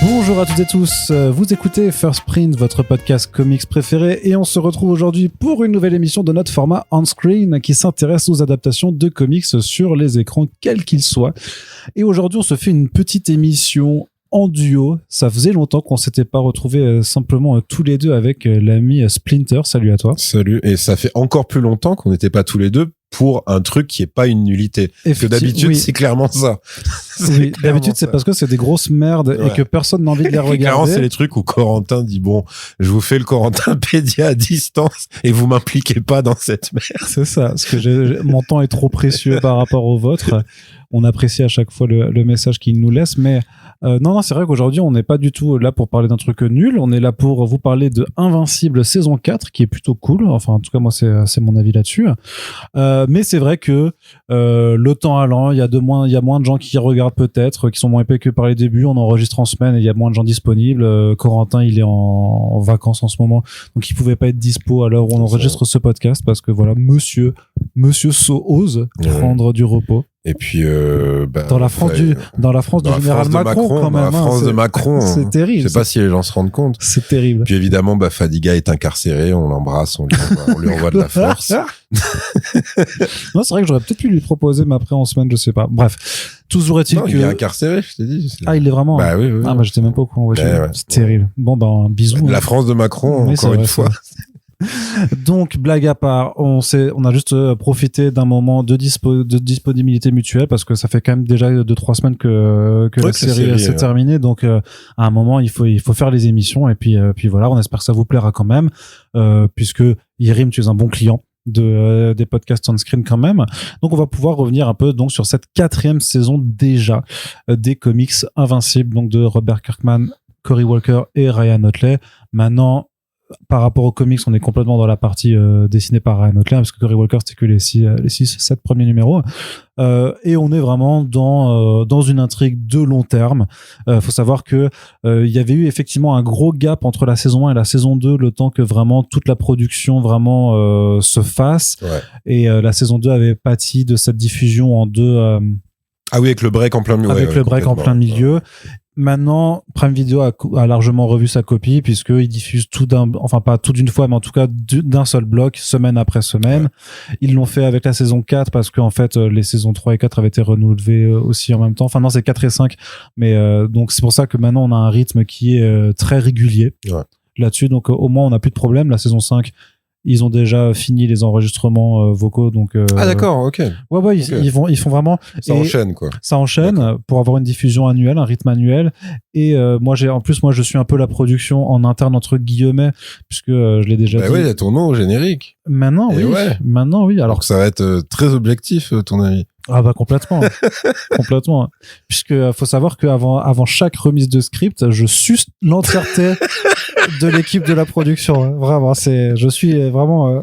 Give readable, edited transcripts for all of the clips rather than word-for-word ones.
Bonjour à toutes et tous, vous écoutez First Print, votre podcast comics préféré, et on se retrouve aujourd'hui pour une nouvelle émission de notre format On-Screen qui s'intéresse aux adaptations de comics sur les écrans, quels qu'ils soient. Et aujourd'hui, on se fait une petite émission en duo. Ça faisait longtemps qu'on s'était pas retrouvés simplement tous les deux avec l'ami Splinter. Salut à toi. Salut. Et ça fait encore plus longtemps qu'on n'était pas tous les deux pour un truc qui est pas une nullité. Parce que d'habitude, oui. C'est clairement ça. Oui, d'habitude, c'est parce que c'est des grosses merdes et que personne n'a envie de les regarder. Clairement, c'est les trucs où Corentin dit, bon, je vous fais le Corentin Pédia à distance et vous m'impliquez pas dans cette merde. C'est ça. Parce que mon temps est trop précieux par rapport au vôtre. On apprécie à chaque fois le message qu'il nous laisse, mais non, c'est vrai qu'aujourd'hui, on n'est pas du tout là pour parler d'un truc nul. On est là pour vous parler de Invincible saison 4, qui est plutôt cool. Enfin, en tout cas, moi, c'est mon avis là-dessus. Mais c'est vrai que le temps allant, il y a moins de gens qui regardent peut-être, qui sont moins épais que par les débuts. On enregistre en semaine et il y a moins de gens disponibles. Corentin, il est en vacances en ce moment, donc il pouvait pas être dispo à l'heure où on enregistre ce podcast parce que voilà, Monsieur So ose prendre du repos. Et puis dans la France du général Macron quand même. Dans la France de Macron, c'est terrible. Je sais pas si les gens se rendent compte. C'est terrible. Puis évidemment, Fadiga est incarcéré, on l'embrasse, on lui envoie de la force. Non, c'est vrai que j'aurais peut-être pu lui proposer, mais après en semaine, je sais pas. Bref, toujours est-il que il est incarcéré, je t'ai dit. Ah, il est vraiment. Bah oui. Ah, bah j'étais même pas au courant. Ouais. C'est terrible. Bon, bisous. La France de Macron, oui, encore une fois. Donc, blague à part, on a juste profité d'un moment de disponibilité mutuelle parce que ça fait quand même déjà 2-3 semaines que la série s'est terminée. Donc, à un moment, il faut faire les émissions et puis voilà, on espère que ça vous plaira quand même, puisque Yérim, tu es un bon client des podcasts on screen quand même. Donc, on va pouvoir revenir un peu donc sur cette 4e saison déjà des comics Invincibles, donc de Robert Kirkman, Cory Walker et Ryan Ottley. Maintenant, par rapport aux comics, on est complètement dans la partie dessinée par Ryan Ottley, parce que Cory Walker, c'était que les 7 premiers numéros. Et on est vraiment dans une intrigue de long terme. Faut savoir que il y avait eu effectivement un gros gap entre la saison 1 et la saison 2, le temps que vraiment toute la production vraiment se fasse. Ouais. Et la saison 2 avait pâti de cette diffusion en deux... Ah oui, avec le break en plein milieu. Avec le break en plein milieu. Maintenant, Prime Video a largement revu sa copie puisqu'il diffuse pas tout d'une fois, mais en tout cas d'un seul bloc, semaine après semaine. Ouais. Ils l'ont fait avec la saison 4 parce qu'en fait, les saisons 3 et 4 avaient été renouvelées aussi en même temps. Enfin non, c'est 4 et 5. Mais donc c'est pour ça que maintenant on a un rythme qui est très régulier là-dessus. Donc au moins on n'a plus de problème. La saison 5, ils ont déjà fini les enregistrements vocaux, donc ah d'accord, ok. Ouais, ils font vraiment. Ça enchaîne quoi. Ça enchaîne pour avoir une diffusion annuelle, un rythme annuel. Et moi je suis un peu la production en interne entre guillemets, puisque je l'ai déjà dit. Oui, il y a ton nom au générique. Maintenant oui. Alors que ça va être très objectif, ton avis. Ah bah complètement. Complètement. Puisque faut savoir qu'avant chaque remise de script, je suce l'entièreté de l'équipe de la production. Vraiment, je suis vraiment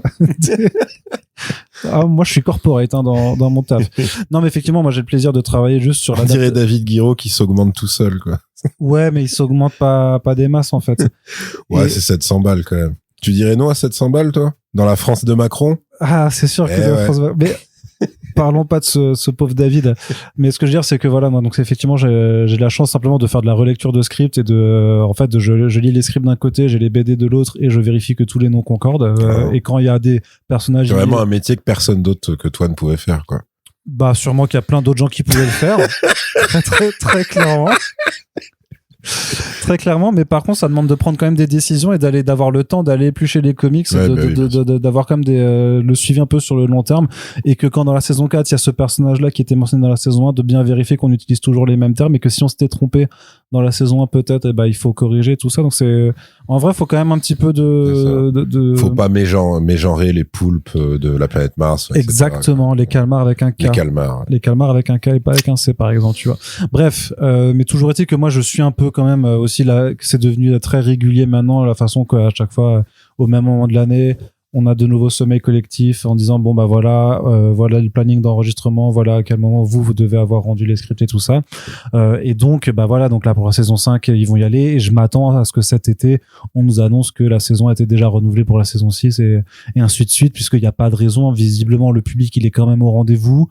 moi je suis corporate dans mon taf. Non mais effectivement, moi j'ai le plaisir de travailler juste sur on dirait David Guiraud qui s'augmente tout seul quoi. Ouais, mais il s'augmente pas des masses en fait. Ouais, c'est 700 balles quand même. Tu dirais non à 700 balles toi dans la France de Macron? Ah, c'est sûr que la France mais parlons pas de ce pauvre David. Mais ce que je veux dire, c'est que voilà, moi, donc effectivement, j'ai la chance simplement de faire de la relecture de script et je lis les scripts d'un côté, j'ai les BD de l'autre et je vérifie que tous les noms concordent. Et quand il y a des personnages, c'est vraiment un métier que personne d'autre que toi ne pouvait faire, quoi. Bah, sûrement qu'il y a plein d'autres gens qui pouvaient le faire. Très, très, très clairement. Très clairement, mais par contre ça demande de prendre quand même des décisions et d'avoir le temps d'aller éplucher les comics, d'avoir quand même le suivi un peu sur le long terme, et que quand dans la saison 4 il y a ce personnage là qui était mentionné dans la saison 1, de bien vérifier qu'on utilise toujours les mêmes termes, et que si on s'était trompé dans la saison 1 peut-être, il faut corriger tout ça. Donc en vrai faut quand même un petit peu faut pas mégenrer les poulpes de la planète Mars, etc. Exactement, les calmars avec un K. Les calmars avec un K et pas avec un C par exemple, tu vois. Bref, mais toujours est-il que moi je suis un peu quand même aussi là, que c'est devenu très régulier maintenant, la façon qu'à chaque fois au même moment de l'année on a de nouveaux sommeils collectifs en disant bon voilà le planning d'enregistrement, voilà à quel moment vous devez avoir rendu les scripts et tout ça, et donc donc là pour la saison 5 ils vont y aller, et je m'attends à ce que cet été on nous annonce que la saison a été déjà renouvelée pour la saison 6 et ainsi de suite, puisqu'il n'y a pas de raison. Visiblement le public il est quand même au rendez-vous.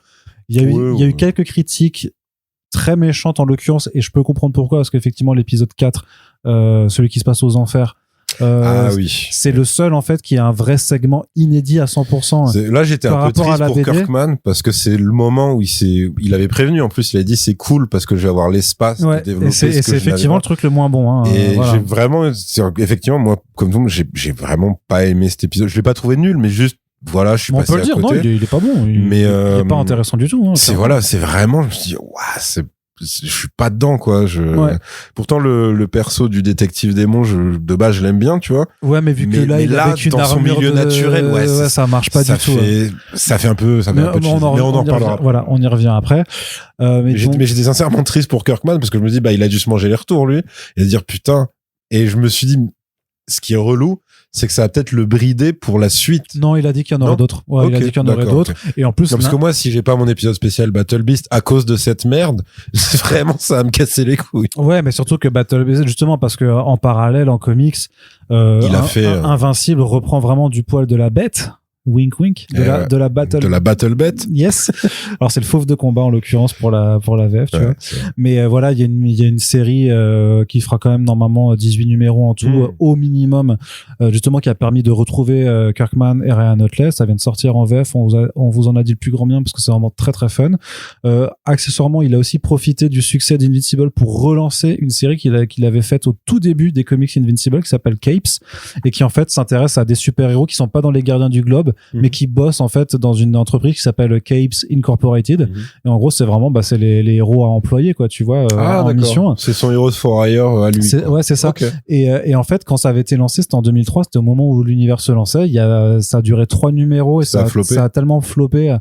Il y a eu quelques critiques très méchante en l'occurrence, et je peux comprendre pourquoi, parce qu'effectivement l'épisode 4, celui qui se passe aux enfers, c'est le seul en fait qui a un vrai segment inédit à 100%. Là j'étais un peu triste pour Kirkman parce que c'est le moment où il avait prévenu, en plus il a dit c'est cool parce que je vais avoir l'espace de développer et c'est effectivement le truc le moins bon, et j'ai vraiment, effectivement moi comme vous j'ai vraiment pas aimé cet épisode, je l'ai pas trouvé nul, mais juste voilà, je suis passé à côté. On peut le dire, non, il est pas bon, il est pas intéressant du tout, c'est vraiment, je me suis dit je suis pas dedans quoi. Pourtant le perso du détective démon, de base je l'aime bien, tu vois. Ouais, mais vu que là il a avec une dans son milieu naturel, ça marche pas du tout. Ça fait un peu cheesy, mais on en reparlera. Voilà, on y revient après. Mais j'étais sincèrement triste pour Kirkman parce que je me dis il a dû se manger les retours lui et se dire putain. Et je me suis dit ce qui est relou, c'est que ça va peut-être le brider pour la suite. Non, il a dit qu'il y en aurait d'autres. Ouais, il a dit qu'il y en aurait d'autres. Et en plus, parce que moi, si j'ai pas mon épisode spécial Battle Beast à cause de cette merde, vraiment, ça va me casser les couilles. Ouais, mais surtout que Battle Beast, justement, parce que en parallèle, en comics, Invincible reprend vraiment du poil de la bête. Wink wink de la battle bet. Yes. Alors c'est le fauve de combat en l'occurrence pour la VF, tu vois. Mais voilà, il y a une série qui fera quand même normalement 18 numéros en tout au minimum, justement qui a permis de retrouver Kirkman et Ryan Otley. Ça vient de sortir en VF, on vous en a dit le plus grand bien parce que c'est vraiment très très fun. Accessoirement, il a aussi profité du succès d'Invincible pour relancer une série qu'il avait faite au tout début des comics Invincible qui s'appelle Capes et qui en fait s'intéresse à des super-héros qui sont pas dans les Gardiens du Globe mais qui bossent en fait dans une entreprise qui s'appelle Capes Incorporated. Et en gros, c'est vraiment c'est les héros à employer, quoi, tu vois, en mission. C'est son Heroes for Hire à lui. Ouais, c'est ça. Okay. Et en fait, quand ça avait été lancé, c'était en 2003, c'était au moment où l'univers se lançait. Ça a duré 3 numéros et ça a tellement floppé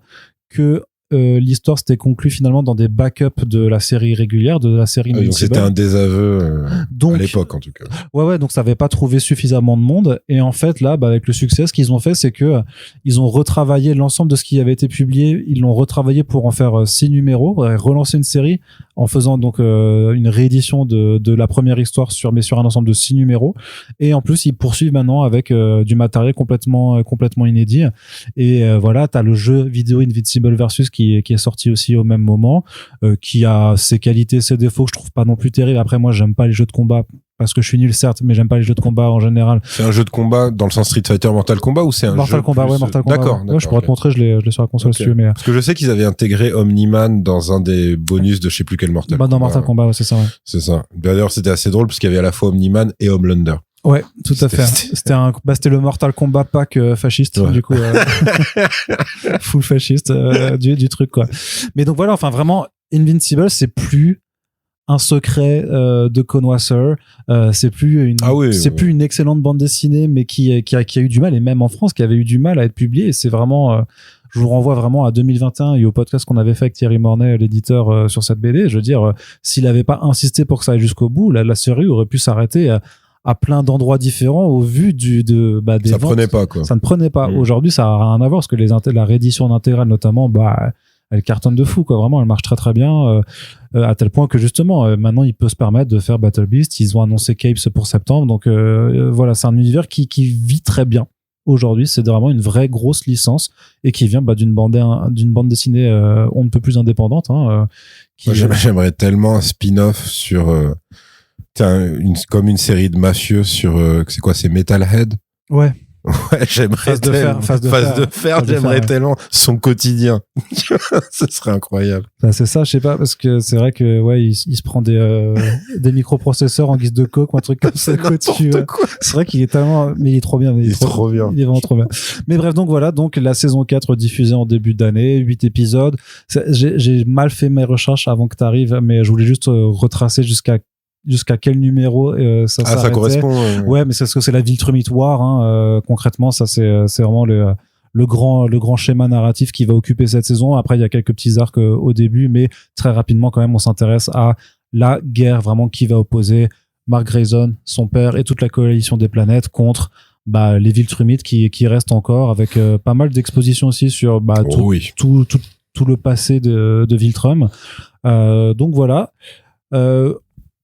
que l'histoire s'était conclue finalement dans des backups de la série régulière, de la série donc c'était un désaveu à l'époque en tout cas. Ouais, donc ça avait pas trouvé suffisamment de monde et en fait là avec le succès, ce qu'ils ont fait c'est que ils ont retravaillé l'ensemble de ce qui avait été publié, ils l'ont retravaillé pour en faire 6 numéros, relancer une série en faisant donc une réédition de la première histoire sur un ensemble de 6 numéros et en plus ils poursuivent maintenant avec du matériel complètement inédit et voilà, t'as le jeu vidéo Invincible Versus qui est sorti aussi au même moment, qui a ses qualités, ses défauts que je trouve pas non plus terribles. Après moi j'aime pas les jeux de combat parce que je suis nul certes, mais j'aime pas les jeux de combat en général. C'est un jeu de combat dans le sens Street Fighter, Mortal Kombat ou c'est un Mortal jeu Kombat, plus... Mortal Kombat. D'accord. Ouais, je pourrais te montrer, je l'ai sur la console si tu veux. Mais... Parce que je sais qu'ils avaient intégré Omni-Man dans un des bonus de je sais plus quel Mortal Kombat. Dans Mortal Kombat, ouais, c'est ça. Ouais. C'est ça. D'ailleurs c'était assez drôle parce qu'il y avait à la fois Omni-Man et Homelander. Ouais, tout à fait. C'était le Mortal Kombat pack fasciste, du coup, full fasciste du truc, quoi. Mais donc voilà, enfin vraiment, Invincible, c'est plus un secret de connoisseur, c'est plus une excellente bande dessinée, mais qui a eu du mal, et même en France, qui avait eu du mal à être publiée. Et c'est vraiment, je vous renvoie vraiment à 2021 et au podcast qu'on avait fait avec Thierry Mornay, l'éditeur, sur cette BD. Je veux dire, s'il avait pas insisté pour que ça aille jusqu'au bout, la série aurait pu s'arrêter à plein d'endroits différents au vu des ça ventes. Prenait pas, quoi. Ça ne prenait pas. Aujourd'hui, ça a rien à voir parce que la réédition d'intégrale notamment, elle cartonne de fou, quoi. Vraiment, elle marche très très bien, à tel point que justement, maintenant, il peut se permettre de faire Battle Beast. Ils ont annoncé Capes pour septembre. Donc, voilà, c'est un univers qui vit très bien. Aujourd'hui, c'est vraiment une vraie grosse licence et qui vient d'une bande dessinée on ne peut plus indépendante. Moi, j'aimerais tellement un spin-off sur comme une série de mafieux sur c'est quoi, c'est Metalhead. Ouais, j'aimerais j'aimerais tellement son quotidien. Ce serait incroyable. C'est ça, je sais pas, parce que c'est vrai que il se prend des microprocesseurs en guise de coke ou un truc comme ça. C'est vrai qu'il est tellement, mais il est trop bien. Il est trop bien. Il est vraiment trop bien. Mais bref, donc voilà, donc la saison 4 diffusée en début d'année, 8 épisodes. J'ai mal fait mes recherches avant que t'arrives, mais je voulais juste retracer jusqu'à quel numéro ça correspond. Ouais, mais c'est parce que c'est la Viltrumite War, concrètement, ça c'est vraiment le grand schéma narratif qui va occuper cette saison. Après, il y a quelques petits arcs au début, mais très rapidement quand même, on s'intéresse à la guerre vraiment qui va opposer Mark Grayson, son père et toute la coalition des planètes contre les Viltrumites qui restent encore, avec pas mal d'expositions aussi sur tout le passé de Viltrum. Donc voilà.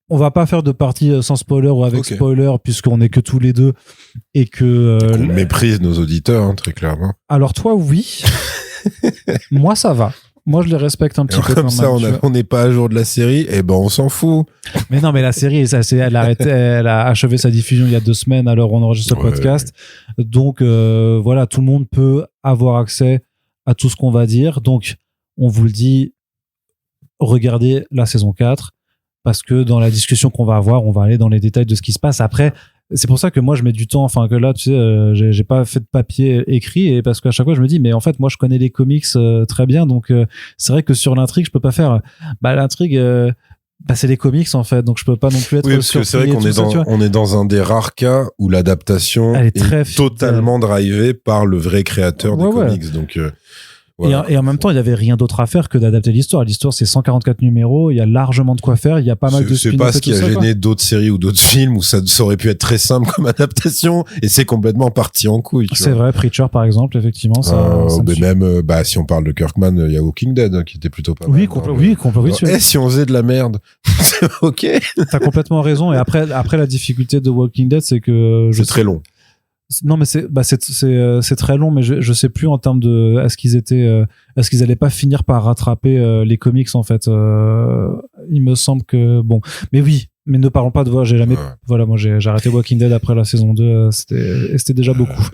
On va pas faire de partie sans spoiler ou avec spoiler, puisqu'on est que tous les deux et que on méprise nos auditeurs, très clairement. Alors toi, oui. Moi, ça va. Moi, je les respecte un petit peu. Comme ça, on n'est pas à jour de la série, et ben on s'en fout. Mais non, mais la série, elle a achevé sa diffusion il y a 2 semaines à l'heure où on enregistre ce podcast. Donc voilà, tout le monde peut avoir accès à tout ce qu'on va dire. Donc, on vous le dit, regardez la saison 4, parce que dans la discussion qu'on va avoir, on va aller dans les détails de ce qui se passe. Après, c'est pour ça que moi je mets du temps, enfin que là tu sais j'ai pas fait de papier écrit, et parce qu'à chaque fois je me dis mais en fait moi je connais les comics très bien, donc c'est vrai que sur l'intrigue je peux pas faire l'intrigue c'est les comics en fait, donc je peux pas non plus être parce que c'est vrai qu'on est dans un des rares cas où l'adaptation est totalement drivée par le vrai créateur des comics, donc voilà. Et en même temps, il y avait rien d'autre à faire que d'adapter l'histoire. L'histoire, c'est 144 numéros. Il y a largement de quoi faire. Il y a pas mal de spin-offs. C'est pas ce qui a gêné d'autres séries ou d'autres films où ça aurait pu être très simple comme adaptation, et c'est complètement parti en couille. C'est vrai, Preacher par exemple, effectivement. Mais même, si on parle de Kirkman, il y a Walking Dead qui était plutôt pas mal. Oui, complètement. Si on faisait de la merde, c'est ok. T'as complètement raison. Et après la difficulté de Walking Dead, c'est que c'est très long. Non, mais c'est très long, mais je sais plus en termes de est-ce qu'ils allaient pas finir par rattraper les comics en fait. Il me semble que bon, mais oui, mais ne parlons pas de moi j'ai arrêté Walking Dead après la saison 2, c'était déjà beaucoup.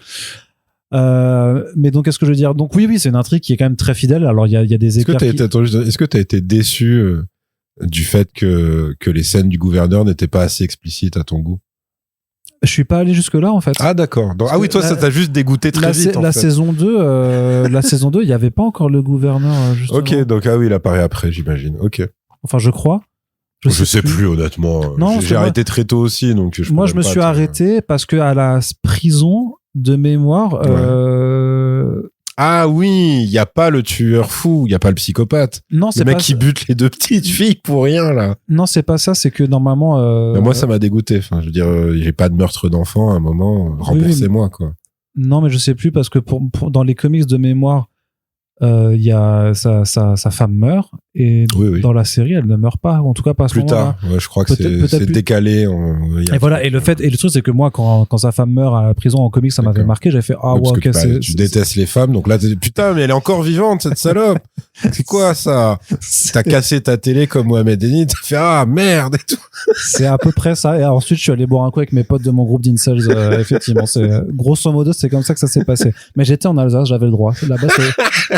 Mais donc qu'est-ce que je veux dire? Donc oui, c'est une intrigue qui est quand même très fidèle. Alors il y a des écarts. Est-ce que t'as été déçu du fait que les scènes du gouverneur n'étaient pas assez explicites à ton goût? Je suis pas allé jusque là en fait. Ah d'accord. Donc, oui, toi ça t'a juste dégoûté très vite en fait. Saison 2 la saison 2, il y avait pas encore le gouverneur justement. OK, donc il apparaît après, j'imagine. OK. Enfin, je crois. Je sais plus honnêtement. Non, j'ai arrêté très tôt aussi, donc moi je me suis arrêté parce que à la prison de mémoire Ah oui, il y a pas le tueur fou, il y a pas le psychopathe. Non, c'est le mec qui bute les 2 petites filles pour rien là. Non, c'est pas ça, c'est que normalement moi ça m'a dégoûté. Enfin, je veux dire j'ai pas de meurtre d'enfant à un moment, remboursez-moi quoi. Non, mais je sais plus parce que dans les comics de mémoire il y a sa femme meurt et dans la série elle ne meurt pas, ou en tout cas pas à ce moment-là. Plus tard, je crois que c'est décalé. Et voilà, et le truc c'est que moi quand sa femme meurt à la prison en comics ça m'avait marqué, j'avais fait tu détestes les femmes, donc là putain mais elle est encore vivante cette salope. C'est quoi ça? T'as cassé ta télé comme Mohamed Eni, t'as fait merde et tout. C'est à peu près ça, et ensuite je suis allé boire un coup avec mes potes de mon groupe d'Incels. Effectivement, c'est grosso modo c'est comme ça que ça s'est passé, mais j'étais en Alsace, j'avais le droit. Là-bas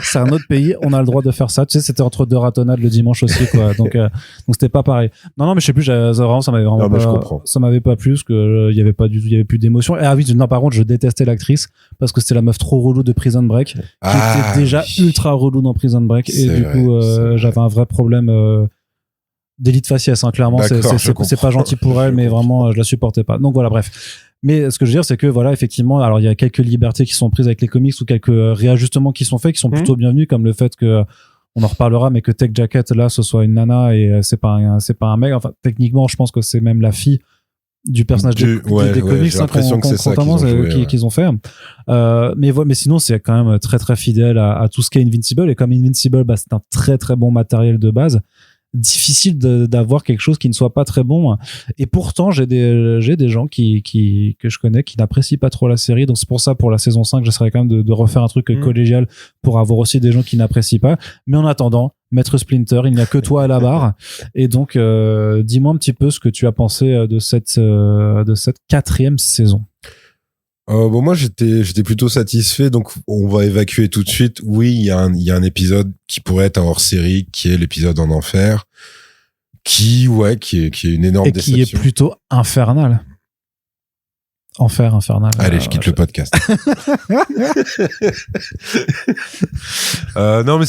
c'est un autre pays, on a le droit de faire ça, tu sais, c'était entre 2 ratonnades le dimanche aussi quoi, donc c'était pas pareil. Non mais je sais plus, ça m'avait pas plu parce que il y avait plus d'émotion. Et oui, non, par contre je détestais l'actrice parce que c'était la meuf trop relou de Prison Break, qui était déjà ultra relou dans Prison Break, et du coup j'avais un vrai problème d'élite faciès, clairement. C'est pas gentil pour elle, mais vraiment je la supportais pas, donc voilà, bref. Mais ce que je veux dire, c'est que voilà, effectivement, alors il y a quelques libertés qui sont prises avec les comics, ou quelques réajustements qui sont faits, qui sont plutôt bienvenus, comme le fait que, on en reparlera, mais que Tech Jacket là ce soit une nana et c'est pas un mec. Enfin, techniquement je pense que c'est même la fille du personnage des comics, j'ai l'impression que c'est ça qu'ils ont fait. Mais sinon c'est quand même très très fidèle à tout ce qu'est Invincible, et comme Invincible c'est un très très bon matériel de base, difficile d'avoir quelque chose qui ne soit pas très bon. Et pourtant j'ai des gens que je connais qui n'apprécient pas trop la série, donc c'est pour ça, pour la saison 5 j'essaierai quand même de refaire un truc collégial pour avoir aussi des gens qui n'apprécient pas. Mais en attendant, Maître Splinter, il n'y a que toi à la barre, et donc dis-moi un petit peu ce que tu as pensé de cette 4e saison. Moi j'étais plutôt satisfait, donc on va évacuer tout de suite. Oui, il y a un épisode qui pourrait être un hors-série, qui est l'épisode en enfer, qui est une énorme déception. Et qui est plutôt infernal. Infernal. Allez, je quitte le podcast. Non, mais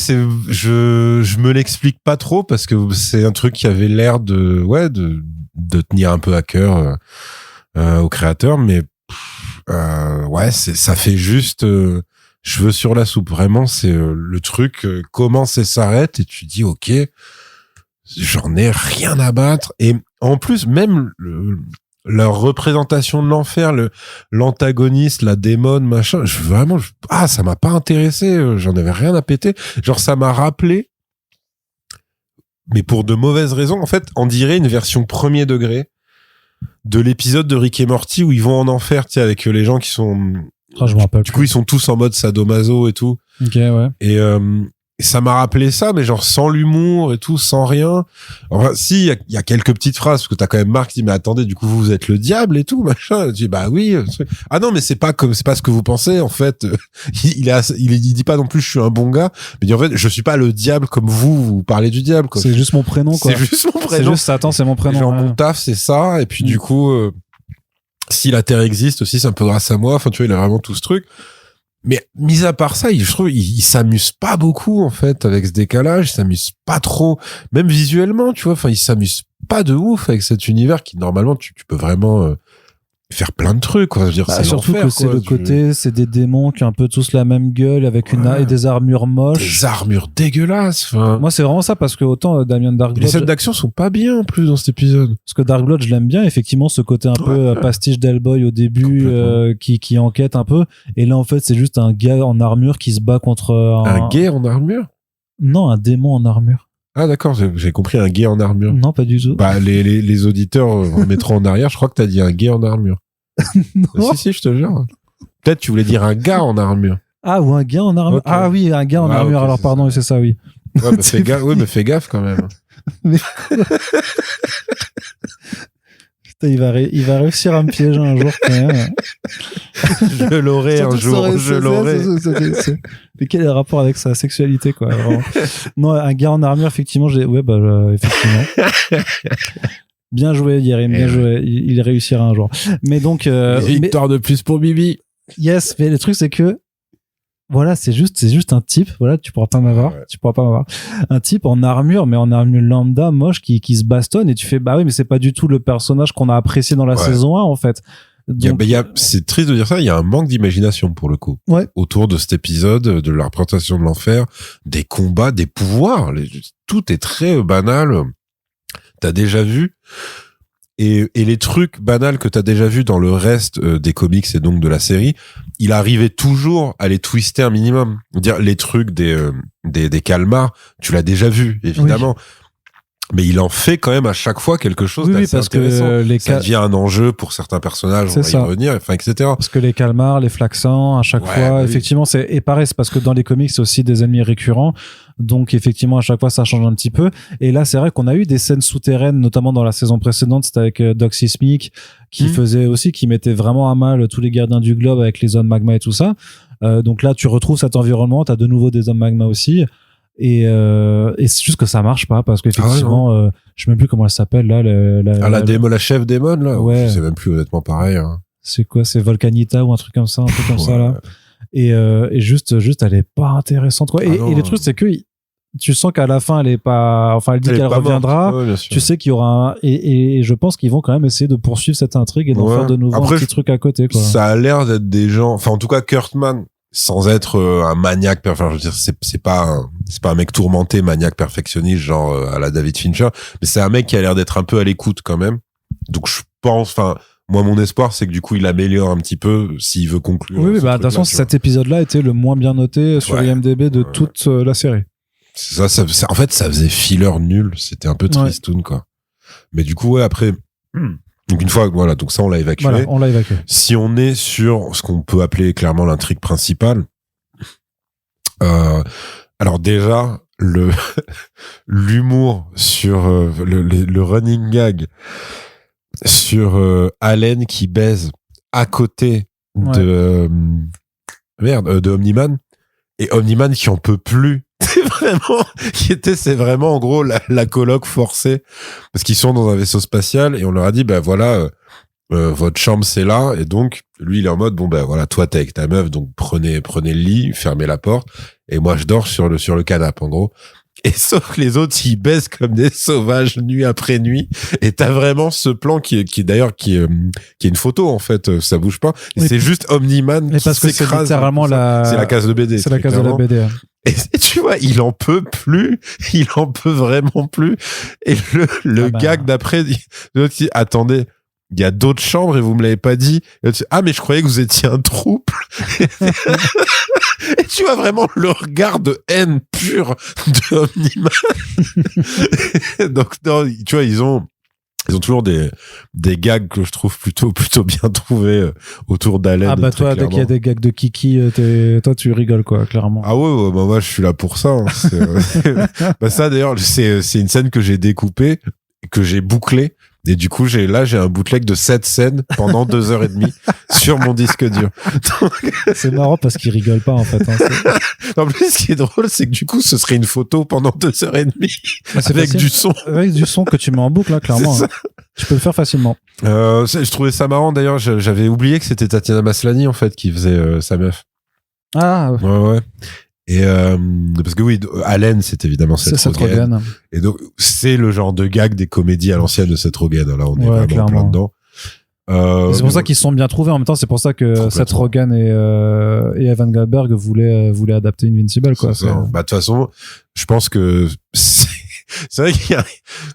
je me l'explique pas trop, parce que c'est un truc qui avait l'air de tenir un peu à cœur au créateur, mais ça fait juste cheveux sur la soupe. Vraiment, c'est le truc commence et s'arrête, et tu dis ok, j'en ai rien à battre. Et en plus, même leur représentation de l'enfer, l'antagoniste, la démone, machin, ça m'a pas intéressé, j'en avais rien à péter. Genre, ça m'a rappelé, mais pour de mauvaises raisons, en fait, on dirait une version premier degré de l'épisode de Rick et Morty où ils vont en enfer, tu sais, avec les gens qui sont... je me rappelle. Du coup, ils sont tous en mode sadomaso et tout. Ok, ouais. Et ça m'a rappelé ça, mais genre sans l'humour et tout, sans rien. Enfin, si, il y a quelques petites phrases, parce que t'as quand même Marc qui dit, mais attendez, du coup, vous êtes le diable et tout, machin. Je dis, bah oui. Ah non, mais c'est pas ce que vous pensez, en fait. Il dit pas non plus, je suis un bon gars. Mais il dit, en fait, je suis pas le diable comme vous parlez du diable, quoi. C'est juste mon prénom, quoi. C'est juste mon prénom. C'est juste, attends, c'est mon prénom. Genre, mon taf, c'est ça. Et puis, du coup, si la Terre existe aussi, c'est un peu grâce à moi. Enfin, tu vois, il a vraiment tout ce truc. Mais mis à part ça, je trouve il s'amuse pas beaucoup en fait avec ce décalage, il s'amuse pas trop, même visuellement, tu vois. Enfin, il s'amuse pas de ouf avec cet univers qui normalement tu peux vraiment faire plein de trucs, quoi. Je veux dire, c'est surtout l'enfer, que c'est quoi. le côté, c'est des démons qui ont un peu tous la même gueule avec et des armures moches. Des armures dégueulasses. Enfin, moi, c'est vraiment ça parce que autant Damien Darkblood. Les scènes d'action sont pas bien en plus dans cet épisode. Parce que Darkblood, je l'aime bien, effectivement, ce côté un peu pastiche d'Hellboy au début, qui enquête un peu. Et là, en fait, c'est juste un gars en armure qui se bat contre un gay en armure. Non, un démon en armure. Ah d'accord, j'ai compris un gay en armure. Non, pas du tout. Bah les auditeurs remettront en arrière. Je crois que t'as dit un gay en armure. Non. Si, je te jure. Peut-être tu voulais dire un gars en armure. Ah, ou un gars en armure. Okay. Ah oui, un gars en armure. Okay, alors pardon, c'est ça, oui. Ouais, mais fais gaffe quand même. Mais... Putain, il va réussir à me piéger un jour quand même. Je l'aurai un jour, je l'aurai. Mais quel est le rapport avec sa sexualité, quoi, vraiment. Non, un gars en armure, effectivement, effectivement. Bien joué, Yerim, bien joué. Il réussira un jour. Mais donc, victoire de plus pour Bibi. Yes, mais le truc, c'est que, voilà, c'est juste un type, voilà, tu pourras pas m'avoir. Un type en armure, mais en armure lambda, moche, qui se bastonne, et tu fais, bah oui, mais c'est pas du tout le personnage qu'on a apprécié dans la saison 1, en fait. Donc, c'est triste de dire ça, il y a un manque d'imagination pour le coup. Ouais. Autour de cet épisode, de la représentation de l'enfer, des combats, des pouvoirs, tout est très banal. T'as déjà vu, et les trucs banals que t'as déjà vu dans le reste des comics et donc de la série, il arrivait toujours à les twister un minimum. Dire les trucs des calmars, tu l'as déjà vu évidemment. Oui. Mais il en fait quand même à chaque fois quelque chose d'assez intéressant. Ça devient un enjeu pour certains personnages, on va y revenir, enfin, etc. Parce que les calmars, les flaxans, à chaque fois, effectivement, et pareil, c'est parce que dans les comics, c'est aussi des ennemis récurrents. Donc, effectivement, à chaque fois, ça change un petit peu. Et là, c'est vrai qu'on a eu des scènes souterraines, notamment dans la saison précédente, c'était avec Doc Sismic, qui qui mettait vraiment à mal tous les gardiens du globe avec les hommes magma et tout ça. Donc là, tu retrouves cet environnement, t'as de nouveau des hommes magma aussi. Et c'est juste que ça marche pas parce qu'effectivement je sais même plus comment elle s'appelle là la chef démon là, ouais. Je sais même plus honnêtement, pareil, hein. C'est quoi, c'est Volcanita ou un truc comme ça, ça là, et juste elle est pas intéressante, quoi. Et le truc, c'est que tu sens qu'à la fin elle est pas, enfin elle dit qu'elle reviendra, tu sais qu'il y aura et je pense qu'ils vont quand même essayer de poursuivre cette intrigue et d'en faire de nouveau un petit truc à côté, quoi. Ça a l'air d'être des gens, enfin en tout cas Kurtzman, sans être un maniaque, enfin je veux dire, c'est pas un mec tourmenté, maniaque perfectionniste genre à la David Fincher, mais c'est un mec qui a l'air d'être un peu à l'écoute quand même. Donc je pense, enfin moi mon espoir c'est que du coup il améliore un petit peu s'il veut conclure. Oui, bah de toute façon cet épisode-là était le moins bien noté sur IMDb de toute la série. Ça en fait ça faisait filler nul, c'était un peu tristoun, quoi. Mais du coup après donc une fois, voilà, donc ça on l'a évacué. Voilà, on l'a évacué. Si on est sur ce qu'on peut appeler clairement l'intrigue principale, alors déjà l'humour sur le running gag sur Allen qui baise à côté de de Omni-Man, et Omni-Man qui en peut plus. C'est vraiment en gros la coloc forcée, parce qu'ils sont dans un vaisseau spatial et on leur a dit, ben voilà, votre chambre c'est là, et donc lui il est en mode, bon ben voilà, toi t'es avec ta meuf, donc prenez le lit, fermez la porte, et moi je dors sur le canapé en gros. Et sauf que les autres ils baissent comme des sauvages nuit après nuit, et t'as vraiment ce plan qui est une photo en fait, ça bouge pas, et c'est juste Omni-Man qui s'écrase. C'est littéralement c'est la case de BD. C'est la case de la BD. Hein. Et tu vois, il en peut vraiment plus. Et le gag d'après, attendez, il y a d'autres chambres et vous me l'avez pas dit. Ah, mais je croyais que vous étiez un trouble. Et tu vois vraiment le regard de haine pure de Omni-Man. Donc, non, tu vois, ils ont Ils ont toujours des gags que je trouve plutôt bien trouvés autour d'Allen. Ah bah toi, dès qu'il y a des gags de Kiki, toi tu rigoles quoi, clairement. Ah ouais, bah moi je suis là pour ça. Hein. Bah ça d'ailleurs, c'est une scène que j'ai découpée, que j'ai bouclée. Et du coup, j'ai un bootleg de 7 scènes pendant 2h30 sur mon disque dur. Donc... C'est marrant parce qu'il rigole pas, en fait. Hein, en plus, ce qui est drôle, c'est que du coup, ce serait une photo pendant 2h30 avec du son. Avec du son que tu mets en boucle, là, clairement. Hein. Tu peux le faire facilement. Je trouvais ça marrant, d'ailleurs. J'avais oublié que c'était Tatiana Maslany, en fait, qui faisait sa meuf. Ah. Ouais. Et parce que oui, Allen, c'est évidemment Seth Rogen. Et donc c'est le genre de gag des comédies à l'ancienne de Seth Rogen. Là, on est vraiment clairement. Plein dedans. C'est pour ça qu'ils se sont bien trouvés. En même temps, c'est pour ça que Seth Rogen et Evan Goldberg voulaient adapter Invincible. Quoi. Bah de toute façon, je pense que c'est vrai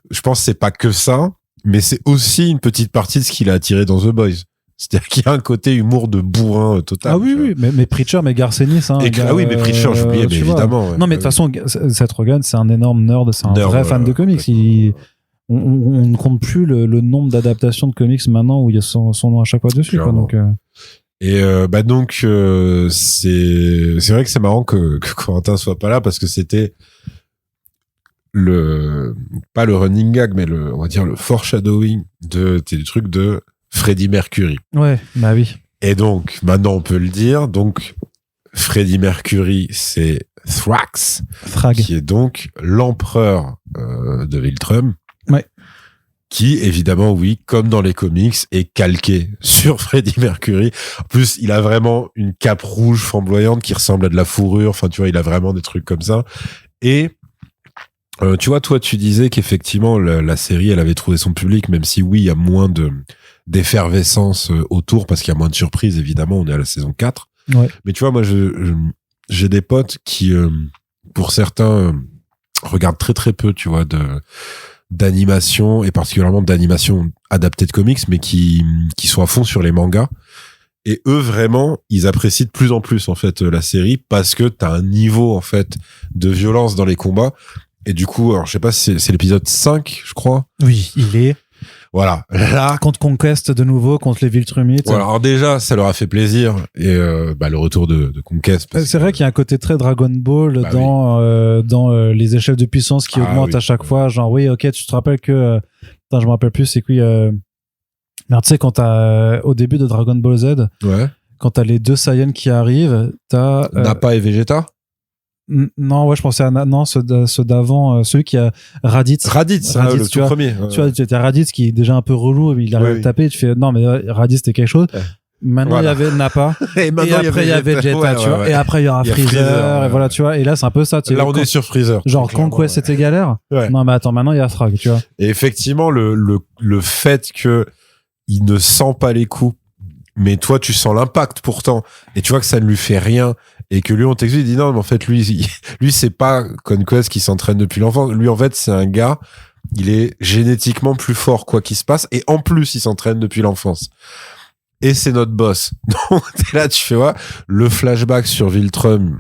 je pense que c'est pas que ça, mais c'est aussi une petite partie de ce qu'il a attiré dans The Boys. C'est-à-dire qu'il y a un côté humour de bourrin total. Ah oui, mais Preacher, mais Garcenis, hein. Ah oui, mais Preacher, j'oubliais, mais évidemment. Ouais. Non, mais de toute façon, Seth Rogen, c'est un énorme nerd, c'est un vrai fan de comics. On ne compte plus le nombre d'adaptations de comics maintenant où il y a son nom à chaque fois dessus, quoi. Donc, Et c'est vrai que c'est marrant que Corentin soit pas là parce que c'était pas le running gag, mais on va dire le foreshadowing du truc de Freddie Mercury. Ouais, bah oui. Et donc, maintenant on peut le dire, donc Freddie Mercury, c'est Thrax, qui est donc l'empereur de Viltrum. Ouais. Qui, évidemment, oui, comme dans les comics, est calqué sur Freddie Mercury. En plus, il a vraiment une cape rouge flamboyante qui ressemble à de la fourrure. Enfin, tu vois, il a vraiment des trucs comme ça. Et tu vois, toi, tu disais qu'effectivement, la série, elle avait trouvé son public, même si, oui, il y a moins d'effervescence autour, parce qu'il y a moins de surprises, évidemment, on est à la saison 4. Ouais. Mais tu vois, moi, j'ai des potes qui, pour certains, regardent très très peu, tu vois, d'animation, et particulièrement d'animation adaptée de comics, mais qui sont à fond sur les mangas. Et eux, vraiment, ils apprécient de plus en plus, en fait, la série, parce que t'as un niveau, en fait, de violence dans les combats. Et du coup, alors, je sais pas si c'est l'épisode 5, je crois. Oui, il est. Voilà. Là. Contre Conquest de nouveau, contre les Viltrumites. Voilà. Alors déjà, ça leur a fait plaisir. Et, le retour de Conquest. C'est vrai qu'il y a un côté très Dragon Ball dans les échelles de puissance qui augmentent à chaque fois. Genre, oui, ok, tu te rappelles que, je me rappelle plus, c'est quoi, merde, tu sais, quand au début de Dragon Ball Z. Ouais. Quand t'as les deux Saiyans qui arrivent, t'as, Nappa et Vegeta? Non, ouais, je pensais à ceux d'avant, celui qui a Raditz, le tout premier. Tu vois, tu as Raditz qui est déjà un peu relou, il arrive à taper, tu fais non mais Raditz c'était quelque chose. Maintenant il y avait Nappa et après il y avait Vegeta, tu vois, et après il y aura Freezer, et voilà, tu vois, et là c'est un peu ça, tu là on est sur Freezer. Genre Conquest c'était galère. Ouais. Non mais attends, maintenant il y a Thrag, tu vois. Et effectivement le fait que il ne sent pas les coups, mais toi tu sens l'impact pourtant, et tu vois que ça ne lui fait rien. Et que lui, on t'explique, il dit non, mais en fait, lui, c'est pas Conquest qui s'entraîne depuis l'enfance. Lui, en fait, c'est un gars, il est génétiquement plus fort, quoi qu'il se passe. Et en plus, il s'entraîne depuis l'enfance. Et c'est notre boss. Donc, t'es là, tu fais, ouais, le flashback sur Viltrum,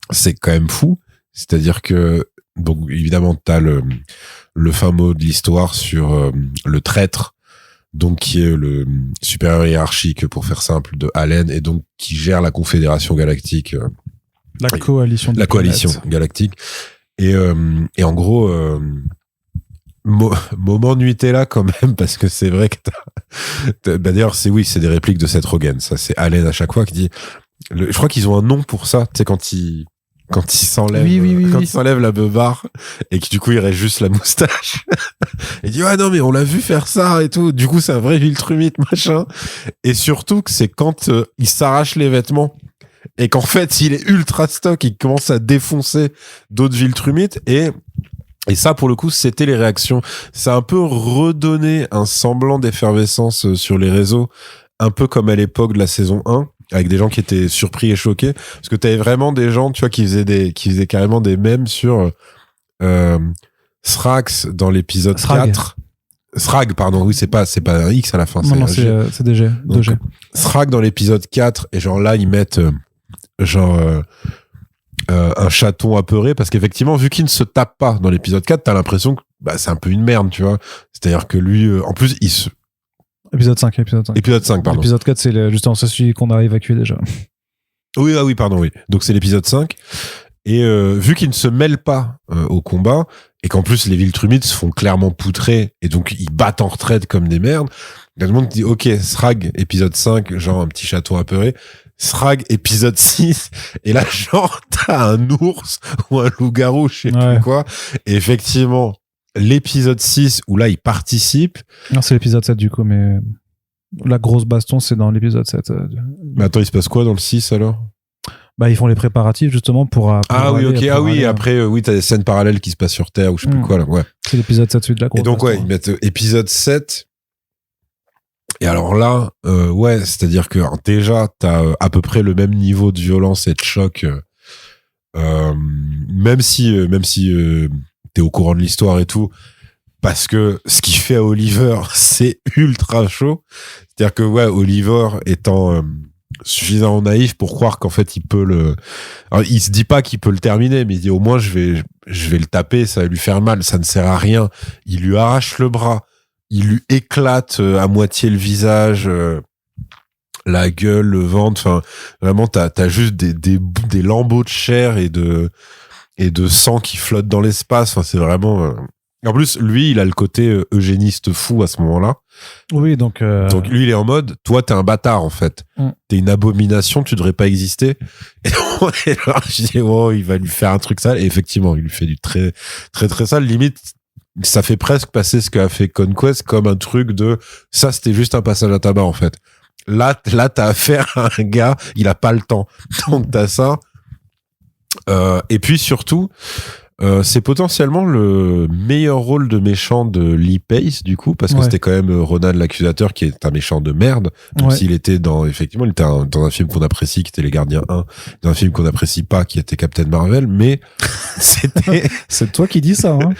c'est quand même fou. C'est-à-dire que, donc, évidemment, t'as le fin mot de l'histoire sur le traître, donc qui est le supérieur hiérarchique, pour faire simple, de Allen, et donc qui gère la Confédération Galactique, la coalition galactique, et en gros moment Nutella quand même, parce que c'est vrai que d'ailleurs c'est des répliques de Seth Rogen, ça c'est Allen à chaque fois qui dit, je crois qu'ils ont un nom pour ça, tu sais, quand il s'enlève, il s'enlève la beubare et que du coup il reste juste la moustache. Il dit ouais non mais on l'a vu faire ça et tout. Du coup c'est un vrai Viltrumite machin. Et surtout que c'est quand il s'arrache les vêtements et qu'en fait il est ultra stock, il commence à défoncer d'autres Viltrumites et ça pour le coup c'était les réactions. Ça a un peu redonné un semblant d'effervescence sur les réseaux, un peu comme à l'époque de la saison 1. Avec des gens qui étaient surpris et choqués, parce que t'avais vraiment des gens, tu vois, qui faisaient carrément des mèmes sur Thrax dans l'épisode 4. Thrag, pardon, oui, c'est pas un X à la fin. Non, c'est DG. Thrag dans l'épisode 4, et genre là, ils mettent un chaton apeuré, parce qu'effectivement, vu qu'il ne se tape pas dans l'épisode 4, t'as l'impression que bah c'est un peu une merde, tu vois. C'est-à-dire que lui, en plus, Épisode 5, pardon. Épisode 4, c'est justement celui qu'on a évacué déjà. Oui, pardon, oui. Donc c'est l'épisode 5. Et vu qu'il ne se mêle pas au combat, et qu'en plus les Viltrumides se font clairement poutrer, et donc ils battent en retraite comme des merdes, il y a tout le monde qui dit, ok, Srag, épisode 5, genre un petit chaton apeuré, Srag, épisode 6, et là, genre, t'as un ours ou un loup-garou, je sais plus quoi, et effectivement, l'épisode 6, où là, il participe. Non, c'est l'épisode 7 du coup, mais la grosse baston, c'est dans l'épisode 7. Mais attends, il se passe quoi dans le 6 alors? Bah, ils font les préparatifs justement pour après, oui, t'as des scènes parallèles qui se passent sur Terre ou je sais plus quoi, là, ouais. C'est l'épisode 7, celui de la grosse baston. Et donc, ils mettent épisode 7. Et alors là, c'est-à-dire que déjà, t'as à peu près le même niveau de violence et de choc, même si t'es au courant de l'histoire et tout, parce que ce qu'il fait à Oliver, c'est ultra chaud. C'est-à-dire que Oliver étant suffisamment naïf pour croire qu'en fait il peut alors, il se dit pas qu'il peut le terminer, mais il dit au moins je vais le taper, ça va lui faire mal, ça ne sert à rien. Il lui arrache le bras, il lui éclate à moitié le visage, la gueule, le ventre, enfin vraiment t'as juste des lambeaux de chair et de sang qui flottent dans l'espace. Enfin c'est vraiment en plus lui il a le côté eugéniste fou à ce moment-là. Oui, donc lui il est en mode toi t'es un bâtard en fait, t'es une abomination, tu devrais pas exister. Et alors je dis il va lui faire un truc sale, et effectivement il lui fait du très très très sale, limite ça fait presque passer ce qu'a fait Conquest comme un truc de ça c'était juste un passage à tabac en fait. Là t'as affaire à un gars, il a pas le temps, donc t'as ça. Et puis surtout c'est potentiellement le meilleur rôle de méchant de Lee Pace du coup, parce que c'était quand même Ronan l'accusateur qui est un méchant de merde, même s'il était dans un film qu'on apprécie qui était Les Gardiens 1, dans un film qu'on apprécie pas qui était Captain Marvel, mais c'était c'est toi qui dis ça hein.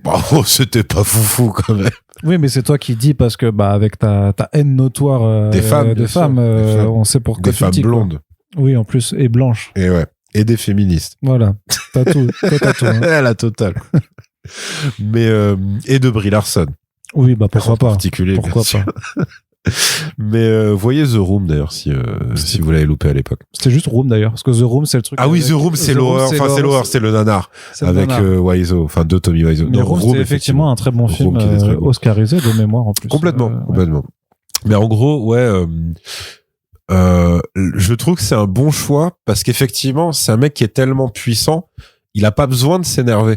Bon, c'était pas foufou quand même. Oui, mais c'est toi qui dis parce que avec ta haine notoire des femmes, on sait pourquoi des femmes blondes. Oui, en plus, et blanches. Et ouais. Et des féministes. Voilà. T'as tout. T'as tout. Hein. La totale. Mais, et de Brie Larson. Oui, bah, pourquoi pas. En particulier. Pourquoi pas. Mais, voyez The Room, d'ailleurs, si vous l'avez loupé à l'époque. C'était juste Room, d'ailleurs. Parce que The Room, c'est le truc. Ah oui, The Room, c'est l'horreur. Enfin, c'est l'horreur, c'est le nanar. Avec, Wiseau. Enfin, de Tommy Wiseau. Mais Room, c'est effectivement un très bon film, oscarisé de mémoire, en plus. Complètement. Mais en gros, je trouve que c'est un bon choix parce qu'effectivement, c'est un mec qui est tellement puissant, il a pas besoin de s'énerver.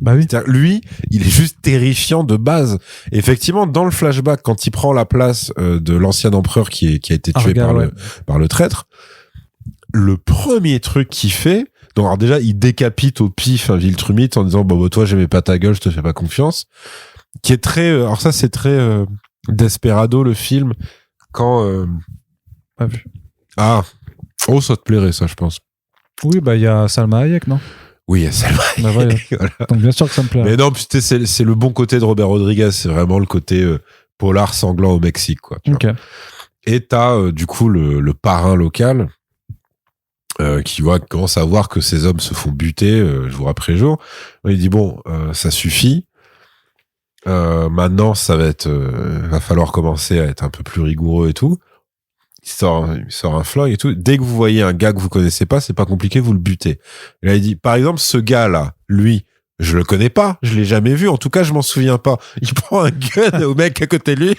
Bah oui. Lui, il est juste terrifiant de base. Et effectivement, dans le flashback, quand il prend la place de l'ancien empereur qui a été tué par le traître, le premier truc qu'il fait, donc alors déjà, il décapite au pif un Viltrumite en disant bon, toi, j'aimais pas ta gueule, je te fais pas confiance. Qui est très, alors ça, c'est très Desperado le film quand pas vu. Ah, ça te plairait, ça, je pense. Oui, bah, il y a Salma Hayek, non? Oui, il y a Salma Hayek. Voilà. Donc, bien sûr que ça me plaît. Mais non, putain, c'est le bon côté de Robert Rodriguez. C'est vraiment le côté polar sanglant au Mexique, quoi. Ok. Et t'as, du coup, le parrain local, qui commence à voir que ces hommes se font buter jour après jour. Il dit, bon, ça suffit. Maintenant, ça va falloir commencer à être un peu plus rigoureux et tout. Il sort un flingue et tout. Dès que vous voyez un gars que vous connaissez pas, c'est pas compliqué, vous le butez. Et là, il dit, par exemple, ce gars-là, lui, je le connais pas, je l'ai jamais vu, en tout cas, je m'en souviens pas. Il prend un gun au mec à côté de lui.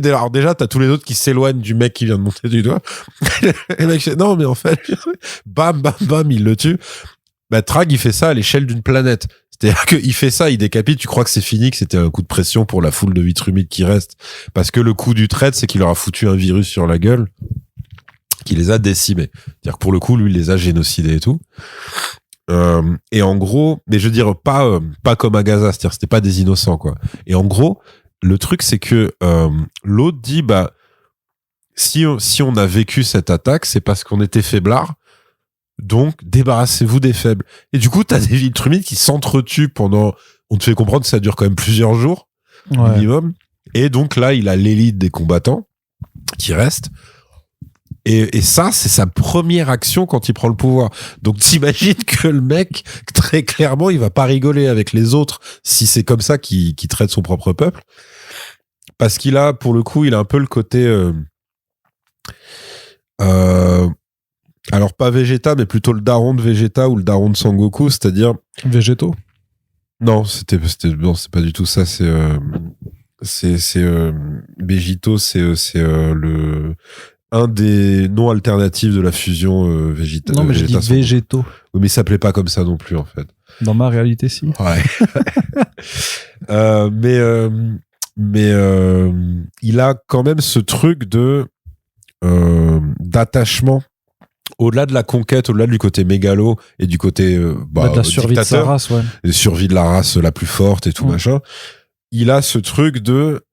Alors déjà, t'as tous les autres qui s'éloignent du mec qui vient de monter du doigt. Et le mec fait, non, mais en fait, bam, bam, bam, il le tue. Bah, Trag, il fait ça à l'échelle d'une planète. C'est-à-dire qu'il fait ça, il décapite, tu crois que c'est fini, que c'était un coup de pression pour la foule de Viltrumides qui reste. Parce que le coup du traître, c'est qu'il leur a foutu un virus sur la gueule, qui les a décimés. C'est-à-dire que pour le coup, lui, il les a génocidés et tout. Et en gros, mais je veux dire, pas comme à Gaza, c'est-à-dire c'était pas des innocents, quoi. Et en gros, le truc, c'est que l'autre dit, bah, si on a vécu cette attaque, c'est parce qu'on était faiblards. Donc, débarrassez-vous des faibles. Et du coup, t'as des Viltrumides qui s'entretuent pendant... On te fait comprendre que ça dure quand même plusieurs jours, minimum. Et donc là, il a l'élite des combattants qui reste. Et ça, c'est sa première action quand il prend le pouvoir. Donc t'imagines que le mec, très clairement, il va pas rigoler avec les autres si c'est comme ça qu'il traite son propre peuple. Parce qu'il a, pour le coup, il a un peu le côté... alors pas Vegeta, mais plutôt le daron de Vegeta ou le daron de Sangoku, c'est-à-dire... Végétaux. Non, c'est pas du tout ça, Végito, c'est le... un des noms alternatifs de la fusion Vegeta. Non, mais j'ai dit végétaux. Oui, mais il s'appelait pas comme ça non plus, en fait. Dans ma réalité, si. Ouais. Mais il a quand même ce truc d'attachement au-delà de la conquête, au-delà du côté mégalo et du côté de la survie de sa race, ouais. Survie de la race la plus forte et tout machin. Il a ce truc de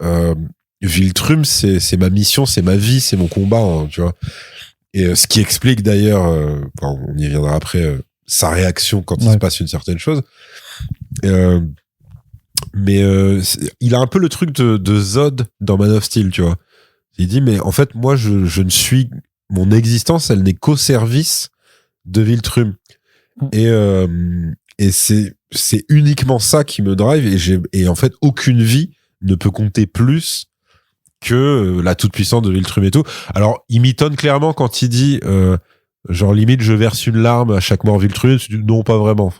Viltrum, c'est ma mission, c'est ma vie, c'est mon combat, hein, tu vois. Et ce qui explique d'ailleurs, on y viendra après, sa réaction quand il se passe une certaine chose. Mais il a un peu le truc de Zod dans Man of Steel, tu vois. Il dit, mais en fait, moi, je ne suis... Mon existence, elle n'est qu'au service de Viltrum. Et c'est uniquement ça qui me drive. Et en fait, aucune vie ne peut compter plus que la toute-puissance de Viltrum et tout. Alors, il m'étonne clairement quand il dit... genre limite je verse une larme à chaque mort Viltrum. Non, pas vraiment.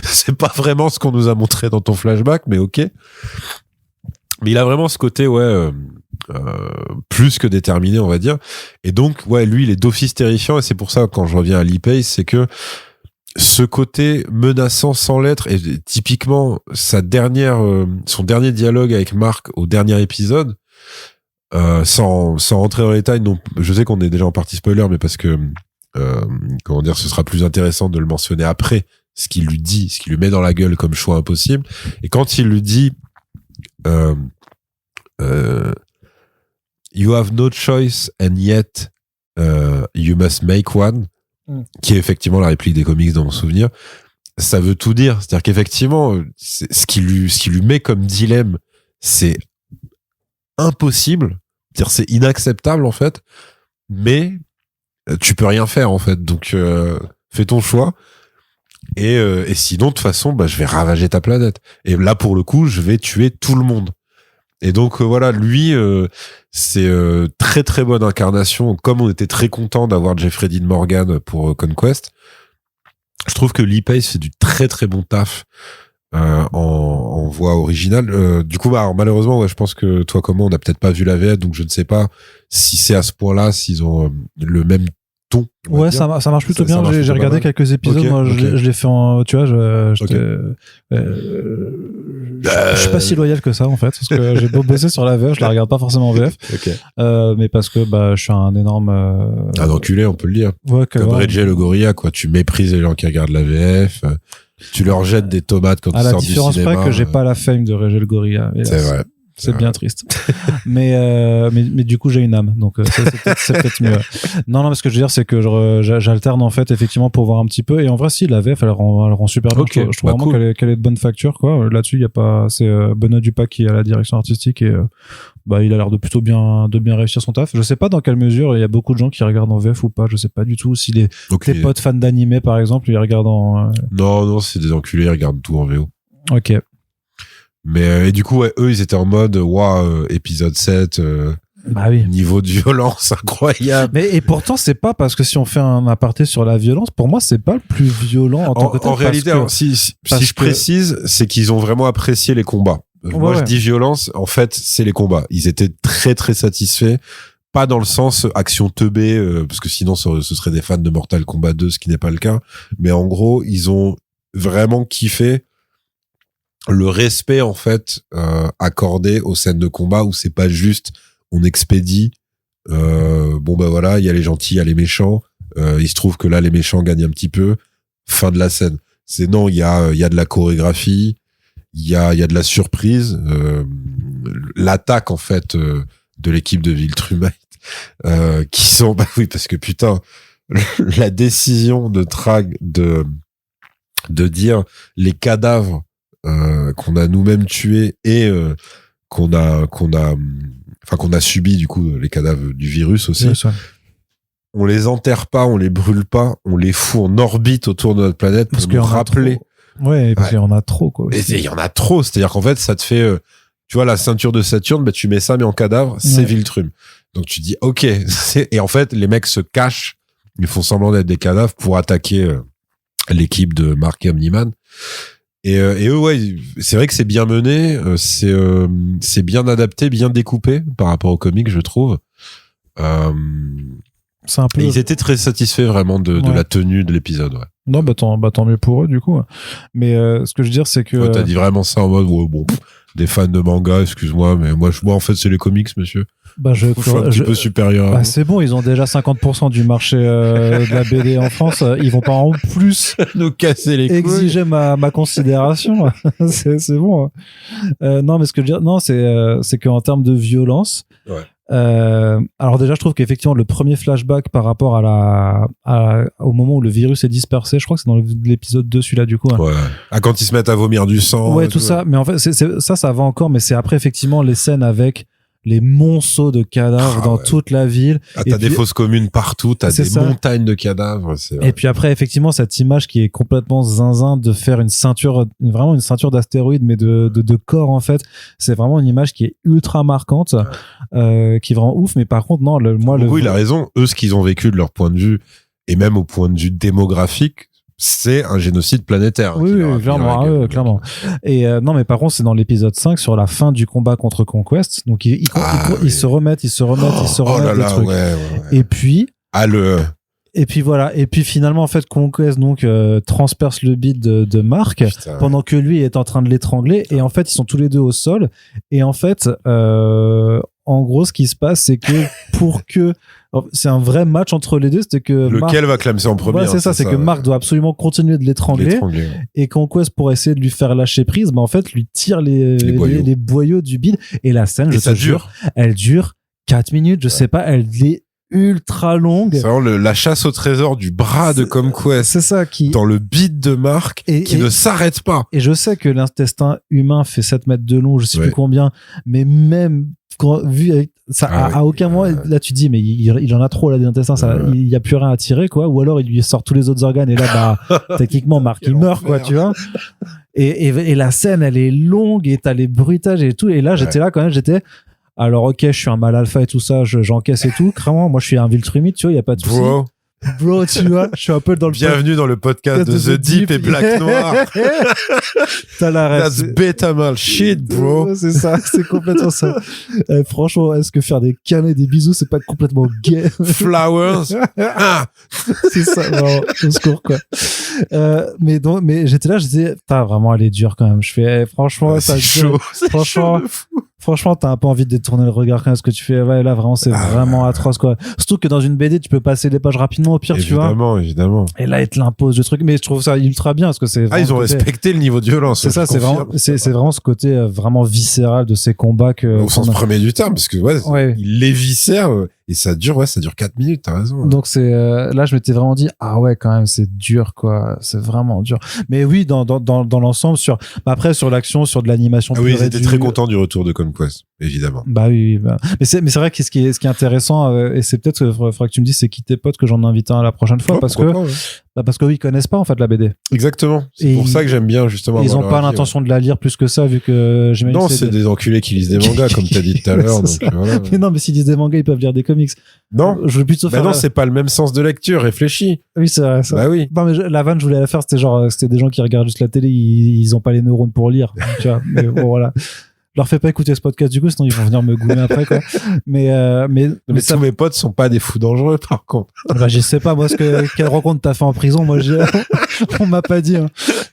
C'est pas vraiment ce qu'on nous a montré dans ton flashback, mais ok. Mais il a vraiment ce côté plus que déterminé, on va dire. Et donc lui il est d'office terrifiant, et c'est pour ça quand je reviens à Lee Pace, c'est que ce côté menaçant sans l'être, et typiquement son dernier dialogue avec Mark au dernier épisode, sans rentrer dans les détails, non, je sais qu'on est déjà en partie spoiler, mais parce que comment dire, ce sera plus intéressant de le mentionner après, ce qu'il lui dit, ce qu'il lui met dans la gueule comme choix impossible. Et quand il lui dit you have no choice and yet you must make one, qui est effectivement la réplique des comics dans mon souvenir, ça veut tout dire. C'est-à-dire qu'effectivement, ce qui lui met comme dilemme, c'est impossible, c'est-à-dire c'est inacceptable en fait, mais tu peux rien faire en fait, donc fais ton choix, et sinon de toute façon je vais ravager ta planète, et là pour le coup je vais tuer tout le monde. Et donc voilà, lui c'est très très bonne incarnation, comme on était très content d'avoir Jeffrey Dean Morgan pour Conquest. Je trouve que Lee Pace fait du très très bon taf en voix originale. Du coup, malheureusement, je pense que toi comme moi, on n'a peut-être pas vu la VF, donc je ne sais pas si c'est à ce point-là, s'ils ont le même ton. Ouais, ça marche plutôt bien. J'ai regardé quelques épisodes. Okay, moi, je l'ai fait en, tu vois, je suis pas si loyal que ça, en fait, parce que j'ai beau bosser sur la VF, je la regarde pas forcément en VF. Okay. Mais parce que, je suis un énorme, un enculé, on peut le dire. Ouais, comme Reggie le gorilla, quoi. Tu méprises les gens qui regardent la VF. Tu leur jettes des tomates quand ils sortent du cinéma. À la différence près que j'ai pas la fame de Reggie le gorilla. C'est vrai. C'est bien triste. mais du coup, j'ai une âme. Donc, c'est peut-être mieux. Non, parce que je veux dire, c'est que j'alterne, en fait, effectivement, pour voir un petit peu. Et en vrai, si, la VF, elle rend super bien. Okay, je trouve vraiment cool. qu'elle est de bonne facture, quoi. Là-dessus, il y a pas, c'est Benoît Dupac qui est à la direction artistique, et il a l'air de plutôt bien réussir son taf. Je sais pas dans quelle mesure il y a beaucoup de gens qui regardent en VF ou pas. Je sais pas du tout si tes potes fans d'animé, par exemple, ils regardent en... Non, c'est des enculés, ils regardent tout en VO. Ok. Mais et du coup, eux, ils étaient en mode épisode 7, niveau de violence incroyable. Mais et pourtant, c'est pas parce que si on fait un aparté sur la violence, pour moi, c'est pas le plus violent en tant que tel. En réalité, alors, si je précise, c'est qu'ils ont vraiment apprécié les combats. Moi, je dis violence, en fait, c'est les combats. Ils étaient très très satisfaits. Pas dans le sens action teubée, parce que sinon ce serait des fans de Mortal Kombat 2, ce qui n'est pas le cas. Mais en gros, ils ont vraiment kiffé le respect en fait accordé aux scènes de combat, où c'est pas juste on expédie il y a les gentils, il y a les méchants, il se trouve que là les méchants gagnent un petit peu, fin de la scène. C'est non, il y a de la chorégraphie, il y a de la surprise, l'attaque en fait de l'équipe de Viltrumite, qui sont parce que putain, la décision de Trag de dire les cadavres qu'on a nous-mêmes tués et qu'on a subi du coup les cadavres du virus aussi. Yes, ouais. on les enterre pas, on les brûle pas, on les fout en orbite autour de notre planète pour nous rappeler. Ouais, parce qu'il y en a trop, quoi. Et il y en a trop. C'est-à-dire qu'en fait, ça te fait, tu vois, la ceinture de Saturne, bah, tu mets ça, mais en cadavre, c'est Viltrum. Donc tu dis, ok. Et en fait, les mecs se cachent, ils font semblant d'être des cadavres pour attaquer l'équipe de Mark et Omni-Man. Et eux, ouais, c'est vrai que c'est bien mené, c'est bien adapté, bien découpé par rapport au comic, je trouve. C'est un peu... Et ils étaient très satisfaits vraiment de la tenue de l'épisode, ouais. Non, tant mieux pour eux, du coup. Mais ce que je veux dire, c'est que... Ouais, t'as dit vraiment ça en mode, ouais, bon, des fans de manga, excuse-moi, mais moi en fait, c'est les comics, monsieur. Je suis un petit peu supérieur. Bah, c'est bon, ils ont déjà 50% du marché de la BD en France. Ils vont pas en plus nous casser les couilles. Exiger ma considération. c'est bon. Non, mais ce que je veux dire, non, c'est qu'en termes de violence, ouais. Alors déjà, je trouve qu'effectivement, le premier flashback par rapport au moment où le virus est dispersé, je crois que c'est dans l'épisode 2, celui-là, du coup. Hein. Ouais. Ah, quand ils se mettent à vomir du sang. Ouais, tout ça. Mais en fait, ça va encore, mais c'est après, effectivement, les scènes avec les monceaux de cadavres dans toute la ville. Ah, t'as des fosses communes partout, t'as des montagnes de cadavres. Et puis après, effectivement, cette image qui est complètement zinzin de faire une ceinture, vraiment une ceinture d'astéroïdes, mais de corps, en fait. C'est vraiment une image qui est ultra marquante, qui est vraiment ouf. Mais par contre, non, il a raison. Eux, ce qu'ils ont vécu de leur point de vue, et même au point de vue démographique, c'est un génocide planétaire. Oui, clairement, clairement. Et non, mais par contre, c'est dans l'épisode 5 sur la fin du combat contre Conquest. Donc ils se remettent, ils se remettent des trucs. Ouais. Et puis Et puis voilà. Et puis finalement, en fait, Conquest donc transperce le bide de Mark. Putain, pendant que lui est en train de l'étrangler. Et en fait, ils sont tous les deux au sol. Et en fait, en gros, ce qui se passe, c'est que c'est un vrai match entre les deux. C'était que lequel va clamser en premier. Ouais, c'est ça. C'est que Mark doit absolument continuer de l'étrangler. Et Conquest, pour essayer de lui faire lâcher prise, en fait, lui tire les boyaux du bide. Et la scène, elle dure 4 minutes. Je sais pas, elle est ultra longue. C'est vraiment la chasse au trésor du bras de Conquest. C'est ça dans le bide de Mark qui ne s'arrête pas. Et je sais que l'intestin humain fait 7 mètres de long, je sais plus combien, mais même vu avec ça, à aucun moment, là tu dis, mais il en a trop là des intestins, il y a plus rien à tirer, quoi. Ou alors il lui sort tous les autres organes et là, techniquement, Mark, il meurt, quoi, tu vois. Et la scène, elle est longue et t'as les bruitages et tout. Et là, j'étais là quand même, alors ok, je suis un mal alpha et tout ça, j'encaisse et tout. Clairement, moi je suis un Viltrumite, tu vois, il y a pas de souci. Bro, tu vois, je suis un peu dans le... Bienvenue dans le podcast de The Deep et Black Noir. T'as la ref. That's beta mal shit, bro. C'est ça, c'est complètement ça. Franchement, est-ce que faire des câlins et des bisous, c'est pas complètement gay? Flowers. C'est ça, vraiment, au secours, quoi. Mais j'étais là, je disais, putain, vraiment, elle est dure quand même. Je fais, franchement, c'est chaud. Franchement, t'as un peu envie de détourner le regard quand même, ce que tu fais. Ouais, là, vraiment, c'est vraiment atroce, quoi. Surtout que dans une BD, tu peux passer les pages rapidement, au pire, évidemment, tu vois. Évidemment. Et là, il te l'impose, le truc. Mais je trouve ça ultra bien, parce que c'est... ils ont respecté le niveau de violence. C'est ça, c'est vraiment ce côté vraiment viscéral de ces combats que... Au sens premier du terme, parce que, il les viscère, et ça dure 4 minutes, t'as raison. Donc là, je m'étais vraiment dit, ah ouais, quand même, c'est dur, quoi. C'est vraiment dur. Mais oui, dans l'ensemble, après, sur l'action, sur de l'animation. Oui, ils étaient très contents du retour de Conquest, évidemment. Bah oui. Mais c'est vrai que ce qui est intéressant, et c'est peut-être, faudra que tu me dises, c'est qui tes potes que j'en invite un la prochaine fois, parce que ils connaissent pas, en fait, la BD. Exactement. C'est pour ça que j'aime bien, justement. Ils ont pas l'intention de la lire plus que ça, vu que j'imagine. Non, c'est des enculés qui lisent des mangas, comme t'as dit tout à l'heure. Mais non, mais s'ils lisent des mangas, ils peuvent lire des comics. Non. Je veux plutôt faire. Non, c'est pas le même sens de lecture, réfléchis. Oui, c'est vrai, ça. Bah oui. Non, mais la vanne, je voulais la faire, c'était des gens qui regardent juste la télé, ils ont pas les neurones pour lire, tu vois. Mais bon, voilà. Je leur fais pas écouter ce podcast du coup, sinon ils vont venir me goumer après, quoi. Mais tous mes potes sont pas des fous dangereux, par contre. Bah, je sais pas, moi, quelle rencontre t'as fait en prison, moi, on m'a pas dit, hein.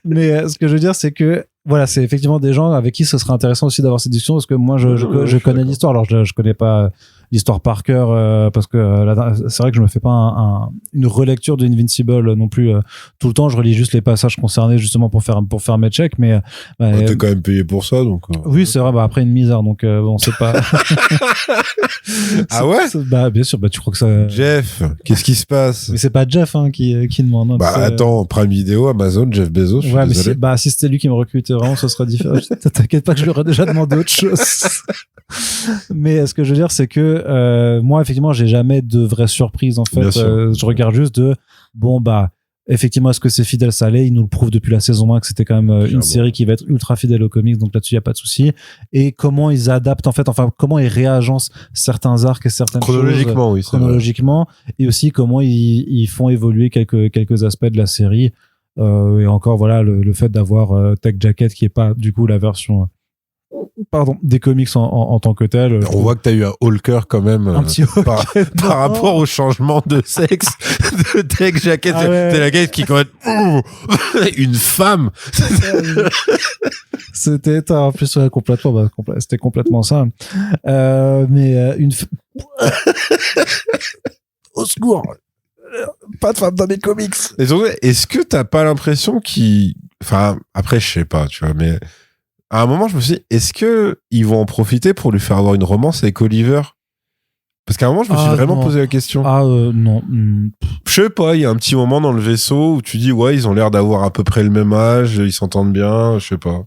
Mais ce que je veux dire, c'est que, voilà, c'est effectivement des gens avec qui ce serait intéressant aussi d'avoir cette discussion, parce que moi, je connais l'histoire. Alors, je connais pas l'histoire par cœur, parce que c'est vrai que je me fais pas une relecture de Invincible non plus tout le temps. Je relis juste les passages concernés justement pour faire mes checks, mais t'es quand même payé pour ça, donc. Oui, c'est vrai. Bah après une misère, donc bon, c'est pas. Ah ouais. Bah bien sûr. Bah tu crois que ça. Jeff, qu'est-ce qui se passe? Mais c'est pas Jeff qui demande. Hein, bah attends, Prime Video, Amazon, Jeff Bezos. Ouais, mais si c'était lui qui me recrutait vraiment, ça serait différent. T'inquiète pas que je lui aurais déjà demandé autre chose. Mais ce que je veux dire, c'est que que moi effectivement j'ai jamais de vraie surprise en fait. Je regarde juste effectivement, est-ce que c'est fidèle? Ça l'est. Il nous le prouve depuis la saison 1 que c'était quand même une série qui va être ultra fidèle aux comics, donc là-dessus il y a pas de souci. Et comment ils adaptent en fait, comment ils réagencent certains arcs et certaines chronologiquement, choses chronologiquement, et aussi comment ils font évoluer quelques aspects de la série. Et encore voilà le fait d'avoir Tech Jacket qui est pas du coup la version des comics en tant que tel. On voit que t'as eu un Hulker quand même par rapport au changement de sexe de Tech Jacket. C'est la gueule qui quand même une femme. C'était en plus complètement c'était complètement ça. Mais au secours, pas de femme dans mes comics. Et donc, est-ce que t'as pas l'impression après je sais pas, tu vois, mais à un moment, je me suis dit, est-ce que ils vont en profiter pour lui faire avoir une romance avec Oliver? Parce qu'à un moment, je me suis vraiment posé la question. Non. Je sais pas, il y a un petit moment dans le vaisseau où tu dis, ouais, ils ont l'air d'avoir à peu près le même âge, ils s'entendent bien, je sais pas.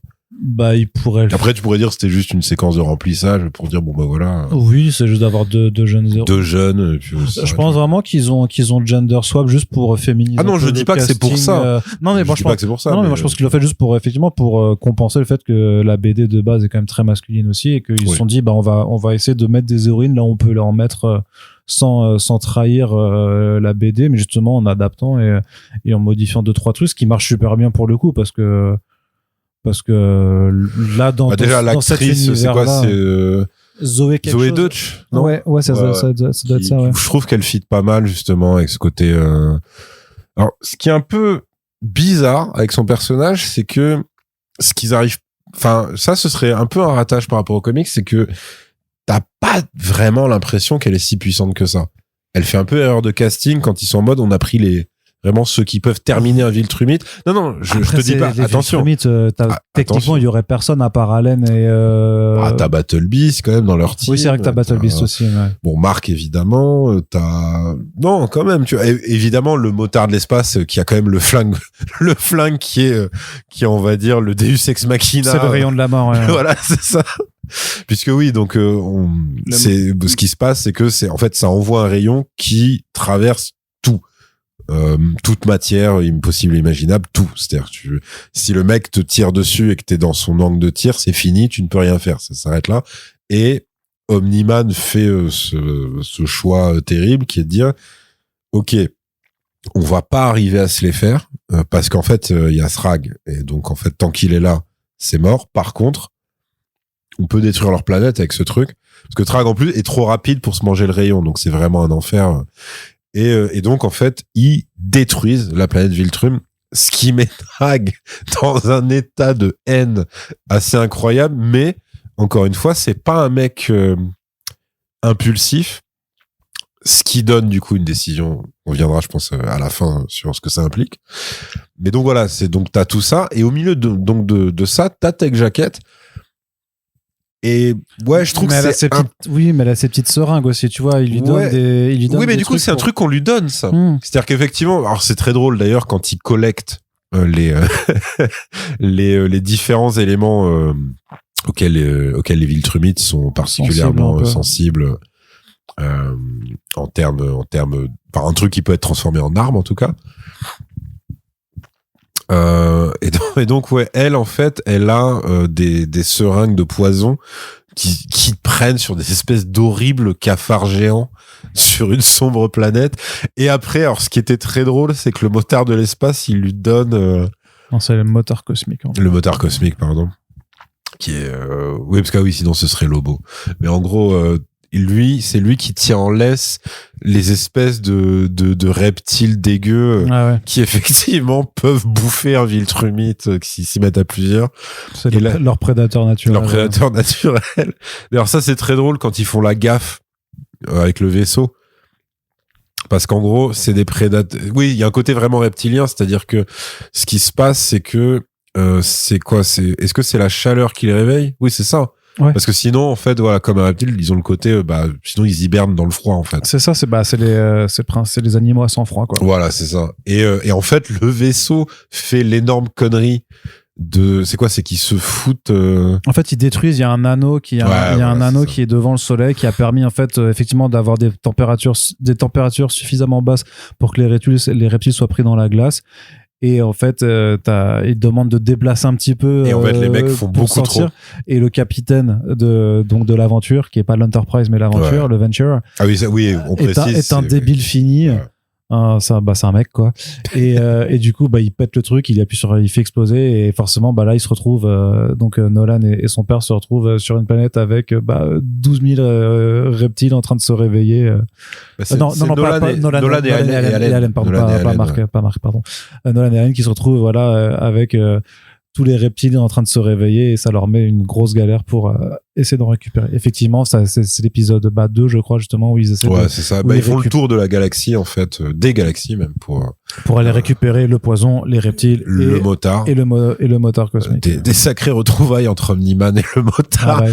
Ils pourraient. Après, tu pourrais dire que c'était juste une séquence de remplissage pour dire, voilà. Oui, c'est juste d'avoir deux jeunes héros. Deux jeunes. Puis, je pense vraiment qu'ils ont gender swap juste pour féminiser. Ah non, je dis pas que c'est pour ça. Non, mais moi je pense pas que c'est pour ça. Non, mais moi je pense qu'ils l'ont fait juste pour compenser le fait que la BD de base est quand même très masculine aussi et qu'ils se sont dit, on va essayer de mettre des héroïnes là où on peut leur mettre sans trahir la BD, mais justement en adaptant et en modifiant 2-3 trucs, ce qui marche super bien pour le coup parce que là dans cet univers c'est quoi, c'est Zoé Deutch, non? Ouais, ça doit être ça, ouais. Je trouve qu'elle fit pas mal justement avec ce côté Alors, ce qui est un peu bizarre avec son personnage, c'est que ce qu'ils arrivent ce serait un peu un ratage par rapport aux comics, c'est que t'as pas vraiment l'impression qu'elle est si puissante que ça. Elle fait un peu erreur de casting quand ils sont en mode on a pris vraiment ceux qui peuvent terminer un Viltrumite. Non, je te dis pas. Attention. Techniquement, il y aurait personne à part Allen et. T'as Battle Beast quand même dans leur team. Oui, c'est vrai que t'as Battle Beast aussi. Ouais. Bon, Marc évidemment. Non, quand même. Tu vois, évidemment le motard de l'espace qui a quand même le flingue qui est on va dire le Deus Ex Machina. C'est le rayon de la mort. Ouais. Voilà, c'est ça. Puisque oui, donc ce qui se passe, c'est que ça envoie un rayon qui traverse tout. Toute matière impossible et imaginable, tout. C'est-à-dire si le mec te tire dessus et que t'es dans son angle de tir, c'est fini, tu ne peux rien faire, ça s'arrête là. Et Omni-Man fait ce choix terrible qui est de dire ok, on va pas arriver à se les faire parce qu'en fait il y a Thrag et donc en fait tant qu'il est là, c'est mort. Par contre, on peut détruire leur planète avec ce truc parce que Thrag en plus est trop rapide pour se manger le rayon, donc c'est vraiment un enfer. Et donc, en fait, ils détruisent la planète Viltrum, ce qui met Thrag dans un état de haine assez incroyable. Mais, encore une fois, c'est pas un mec impulsif, ce qui donne, du coup, une décision. On viendra, je pense, à la fin sur ce que ça implique. Mais donc, voilà, t'as tout ça. Et au milieu de ça, t'as Tech Jacket. Et ouais, je trouve que c'est oui, mais elle a ses petites seringues aussi, tu vois, il lui donne oui, mais du coup, c'est un truc qu'on lui donne, ça. C'est-à-dire qu'effectivement, alors c'est très drôle d'ailleurs quand il collecte les différents éléments auxquels les Viltrumites sont particulièrement sensibles en termes par un truc qui peut être transformé en arme en tout cas. Et donc ouais, elle en fait, elle a des seringues de poison qui prennent sur des espèces d'horribles cafards géants sur une sombre planète. Et après, alors ce qui était très drôle, c'est que le motard de l'espace, il lui donne non, c'est le motard cosmique. Le motard cosmique, pardon. Qui est oui, parce que oui, sinon ce serait Lobo. Mais en gros, c'est lui qui tient en laisse les espèces de reptiles dégueux qui effectivement peuvent bouffer un Viltrumite s'ils s'y mettent à plusieurs. C'est leur prédateur naturel. Leur prédateur naturel. D'ailleurs, ça c'est très drôle quand ils font la gaffe avec le vaisseau. Parce qu'en gros, c'est des prédateurs. Oui, il y a un côté vraiment reptilien, c'est-à-dire que ce qui se passe, c'est que c'est quoi ? Est-ce que c'est la chaleur qui les réveille ? Oui, c'est ça. Ouais. Parce que sinon, en fait, voilà, comme un reptile, ils ont le côté, sinon ils hibernent dans le froid, en fait. C'est ça, c'est les animaux à sang froid, quoi. Voilà, c'est ça. Et en fait, le vaisseau fait l'énorme connerie c'est quoi, c'est qu'ils se foutent En fait, ils détruisent, il y a un anneau qui est devant le soleil qui a permis en fait effectivement d'avoir des températures suffisamment basses pour que les reptiles soient pris dans la glace. Et en fait, ils demandent de déplacer un petit peu. Et en fait, les mecs font beaucoup sortir. trop. Et le capitaine de l'aventure, qui est pas l'Enterprise mais l'aventure, le Venture. Ah oui, on précise. Est un débile fini. Ouais. C'est un mec quoi. Et du coup, il pète le truc, il fait exploser et forcément, là, il se retrouve Nolan et son père se retrouvent sur une planète avec 12 000 reptiles en train de se réveiller. Nolan et Allen, pardon, pas Marc, pardon. Nolan et Allen qui se retrouvent avec tous les reptiles en train de se réveiller et ça leur met une grosse galère pour essayer d'en récupérer. Effectivement, c'est l'épisode 2, je crois, justement, où ils essaient c'est ça. Ils font le tour de la galaxie, en fait, des galaxies même, pour aller récupérer le poison, les reptiles, le motard. Et le motard cosmique. Des sacrées retrouvailles entre Omni-Man et le motard.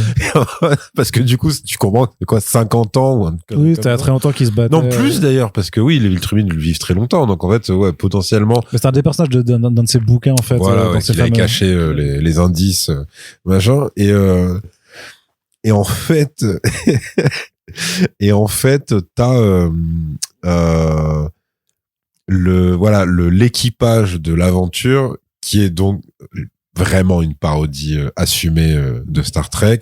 Parce que du coup, tu comprends, c'est quoi, 50 ans oui, t'as très longtemps qu'ils se battent. Non, plus d'ailleurs, parce que oui, les Viltrumides vivent très longtemps, donc en fait, potentiellement. Mais c'est un des personnages d'un de ses bouquins, en fait. Voilà, il a caché les indices, machin, et en fait, t'as l'équipage de l'aventure qui est donc vraiment une parodie assumée de Star Trek.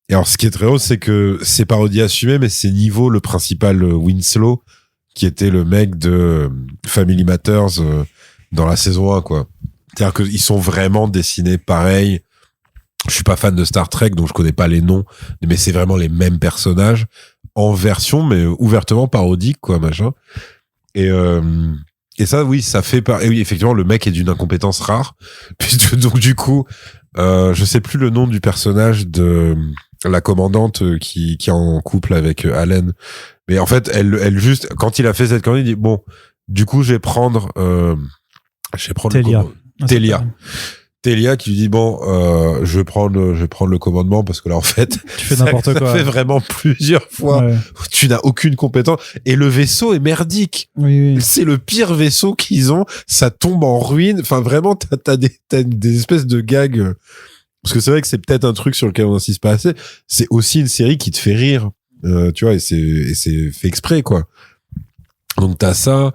Et alors, ce qui est très drôle, c'est que c'est parodie assumée, mais c'est niveau le principal Winslow, qui était le mec de Family Matters dans la saison 1, quoi. C'est-à-dire qu'ils sont vraiment dessinés pareil. Je suis pas fan de Star Trek, donc je connais pas les noms, mais c'est vraiment les mêmes personnages en version, mais ouvertement parodique, quoi, machin. Et ça, oui, ça fait et oui, effectivement, le mec est d'une incompétence rare, puisque donc du coup, je sais plus le nom du personnage de la commandante qui est en couple avec Allen, mais en fait, elle juste, quand il a fait cette connerie, il dit bon, du coup, je vais prendre Télia qui lui dit bon, je vais prendre le commandement parce que là en fait tu fais n'importe quoi. Ça fait vraiment plusieurs fois. Ouais. Tu n'as aucune compétence et le vaisseau est merdique. Oui. C'est le pire vaisseau qu'ils ont. Ça tombe en ruine. Enfin vraiment, t'as des espèces de gags. Parce que c'est vrai que c'est peut-être un truc sur lequel on insiste pas assez. C'est aussi une série qui te fait rire, tu vois, et c'est fait exprès quoi. Donc t'as ça.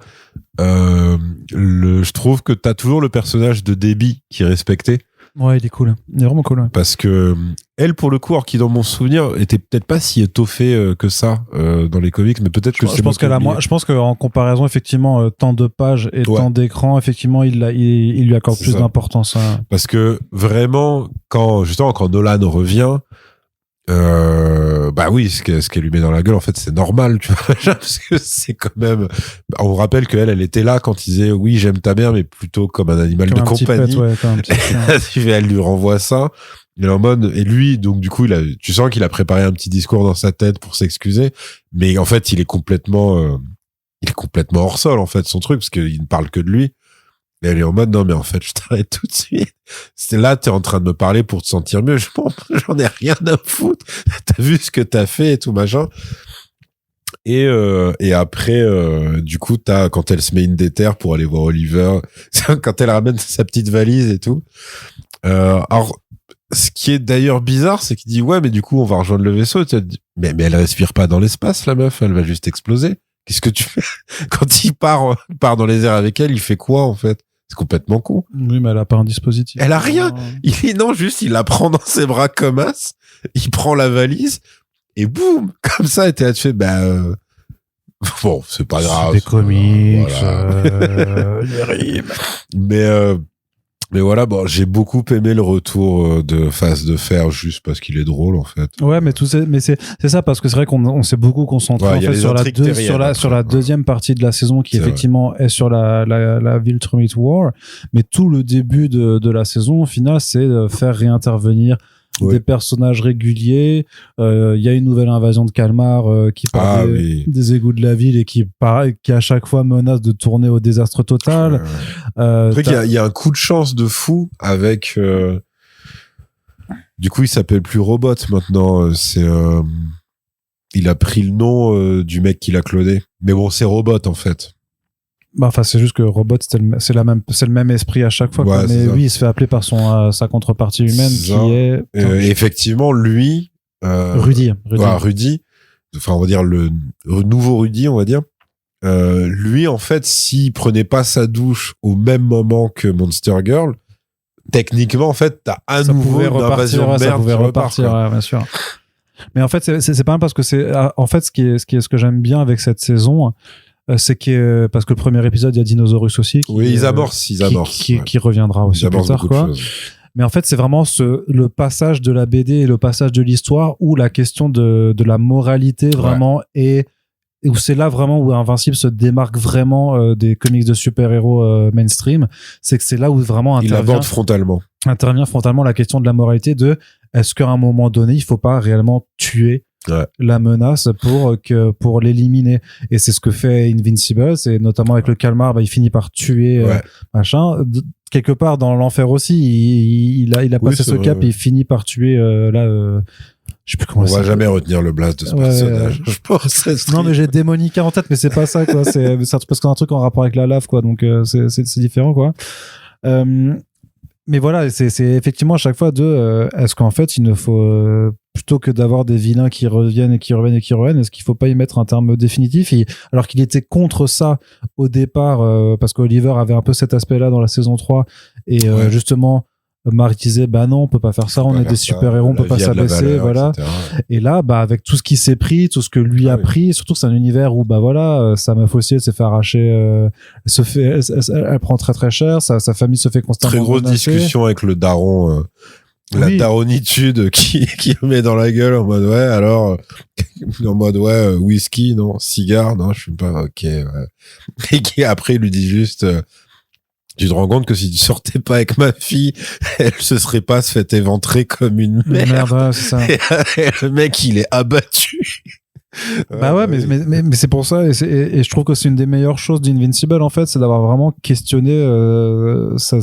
Je trouve que t'as toujours le personnage de Debbie qui est respecté. Ouais, il est cool. Il est vraiment cool. Ouais. Parce que elle, pour le coup, alors qui dans mon souvenir était peut-être pas si étoffée que ça dans les comics, mais peut-être que je pense qu'en comparaison, effectivement, tant de pages et tant d'écrans, effectivement, il lui accorde plus d'importance. Hein. Parce que vraiment, quand Nolan revient. Oui, ce qu'elle lui met dans la gueule, en fait, c'est normal, tu vois, parce que c'est quand même, on rappelle qu'elle était là quand il disait oui, j'aime ta mère, mais plutôt comme un animal de compagnie. Elle lui renvoie ça. Il est en mode, et lui, donc, du coup, tu sens qu'il a préparé un petit discours dans sa tête pour s'excuser, mais en fait, il est complètement hors sol, en fait, son truc, parce qu'il ne parle que de lui. Et elle est en mode, non, mais en fait, je t'arrête tout de suite. C'est là, t'es en train de me parler pour te sentir mieux. J'en ai rien à foutre. T'as vu ce que t'as fait et tout, machin. Et après, du coup, quand elle se met une déterre pour aller voir Oliver, quand elle ramène sa petite valise et tout. Alors, ce qui est d'ailleurs bizarre, c'est qu'il dit, ouais, mais du coup, on va rejoindre le vaisseau. Tu dis, mais elle respire pas dans l'espace, la meuf. Elle va juste exploser. Qu'est-ce que tu fais? Quand il part dans les airs avec elle, il fait quoi, en fait? C'est complètement con. Oui, mais elle a pas un dispositif. Elle a rien. Il la prend dans ses bras comme as. Il prend la valise et boum, comme ça, et tu fais, bon, c'est pas grave. C'est des comics, les rimes. Mais voilà, bon, j'ai beaucoup aimé le retour de Face de Fer juste parce qu'il est drôle, en fait. Ouais, mais c'est ça, parce que c'est vrai qu'on s'est beaucoup concentré en fait sur la deuxième partie de la saison qui effectivement est sur la Viltrumite War, mais tout le début de la saison au final, c'est de faire réintervenir des personnages réguliers. Il y a une nouvelle invasion de Kalmar qui part des égouts de la ville et qui à chaque fois menace de tourner au désastre total. Il y a un coup de chance de fou avec du coup il s'appelle plus Robot maintenant, il a pris le nom du mec qui l'a cloné, mais bon, c'est Robot en fait. Enfin, c'est juste que Robot, c'est le même esprit à chaque fois. Ouais, mais lui, il se fait appeler par sa contrepartie humaine qui est. Effectivement, lui. Rudy. Ouais, Rudy. Enfin, on va dire le nouveau Rudy, on va dire. Lui, en fait, s'il prenait pas sa douche au même moment que Monster Girl, techniquement, en fait, t'as ça nouveau une invasion de merde. Ça pouvait repartir, ouais, bien sûr. Mais en fait, c'est pas mal parce que en fait, ce que j'aime bien avec cette saison, c'est que parce que le premier épisode, il y a Dinosaurus aussi. Oui, ils amorcent. Qui reviendra aussi plus tard, quoi. Mais en fait, c'est vraiment le passage de la BD et le passage de l'histoire où la question de la moralité vraiment est, où c'est là vraiment où Invincible se démarque vraiment des comics de super-héros mainstream. C'est que c'est là où vraiment il aborde frontalement la question de la moralité, de est-ce qu'à un moment donné, il faut pas réellement tuer la menace pour l'éliminer. Et c'est ce que fait Invincible, c'est notamment avec le Calmar, il finit par tuer machin. Quelque part dans l'enfer aussi, il a passé ce cap et il finit par tuer je sais plus comment on va jamais retenir le blast de ce personnage. Je pense. Non, mais j'ai Démonica en tête, mais c'est pas ça, quoi. C'est parce qu'on a un truc en rapport avec la lave, quoi. Donc c'est différent, quoi. Mais voilà, c'est effectivement à chaque fois est-ce qu'en fait il ne faut plutôt que d'avoir des vilains qui reviennent, est-ce qu'il faut pas y mettre un terme définitif, alors qu'il était contre ça au départ, parce qu'Oliver avait un peu cet aspect-là dans la saison 3 et justement Marc disait non, on peut pas faire ça, on est des super-héros, on peut pas s'abaisser, voilà. Etc. Et là, avec tout ce qui s'est pris, tout ce que lui a pris, surtout que c'est un univers où sa meuf aussi, elle s'est fait arracher, elle prend très très cher, sa famille se fait constamment très grosse discussion avec le daron, la daronitude qui met dans la gueule en mode whisky, non, cigare, non, je suis pas, ok, et qui après lui dit juste, tu te rends compte que si tu sortais pas avec ma fille, elle se serait pas se fait éventrer comme une merde. C'est ça. Et le mec, il est abattu. Mais c'est pour ça, et je trouve que c'est une des meilleures choses d'Invincible, en fait, c'est d'avoir vraiment questionné cette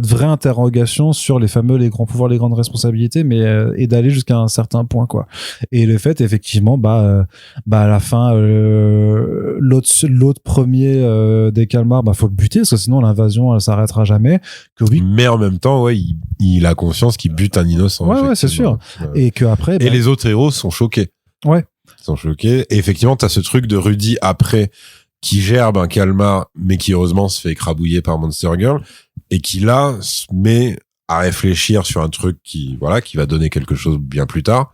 vraie interrogation sur les grands pouvoirs, les grandes responsabilités, mais et d'aller jusqu'à un certain point, quoi. Et le fait, effectivement, à la fin, l'autre premier des Calmars, faut le buter, parce que sinon l'invasion, elle s'arrêtera jamais. Mais en même temps, il a conscience qu'il bute un innocent. Ouais, c'est sûr. Et que après, et les autres héros sont choqués. Ouais. Ils sont choqués. Et effectivement, t'as ce truc de Rudy après, qui gerbe un Calmar, mais qui heureusement se fait écrabouiller par Monster Girl, et qui là se met à réfléchir sur un truc qui va donner quelque chose bien plus tard.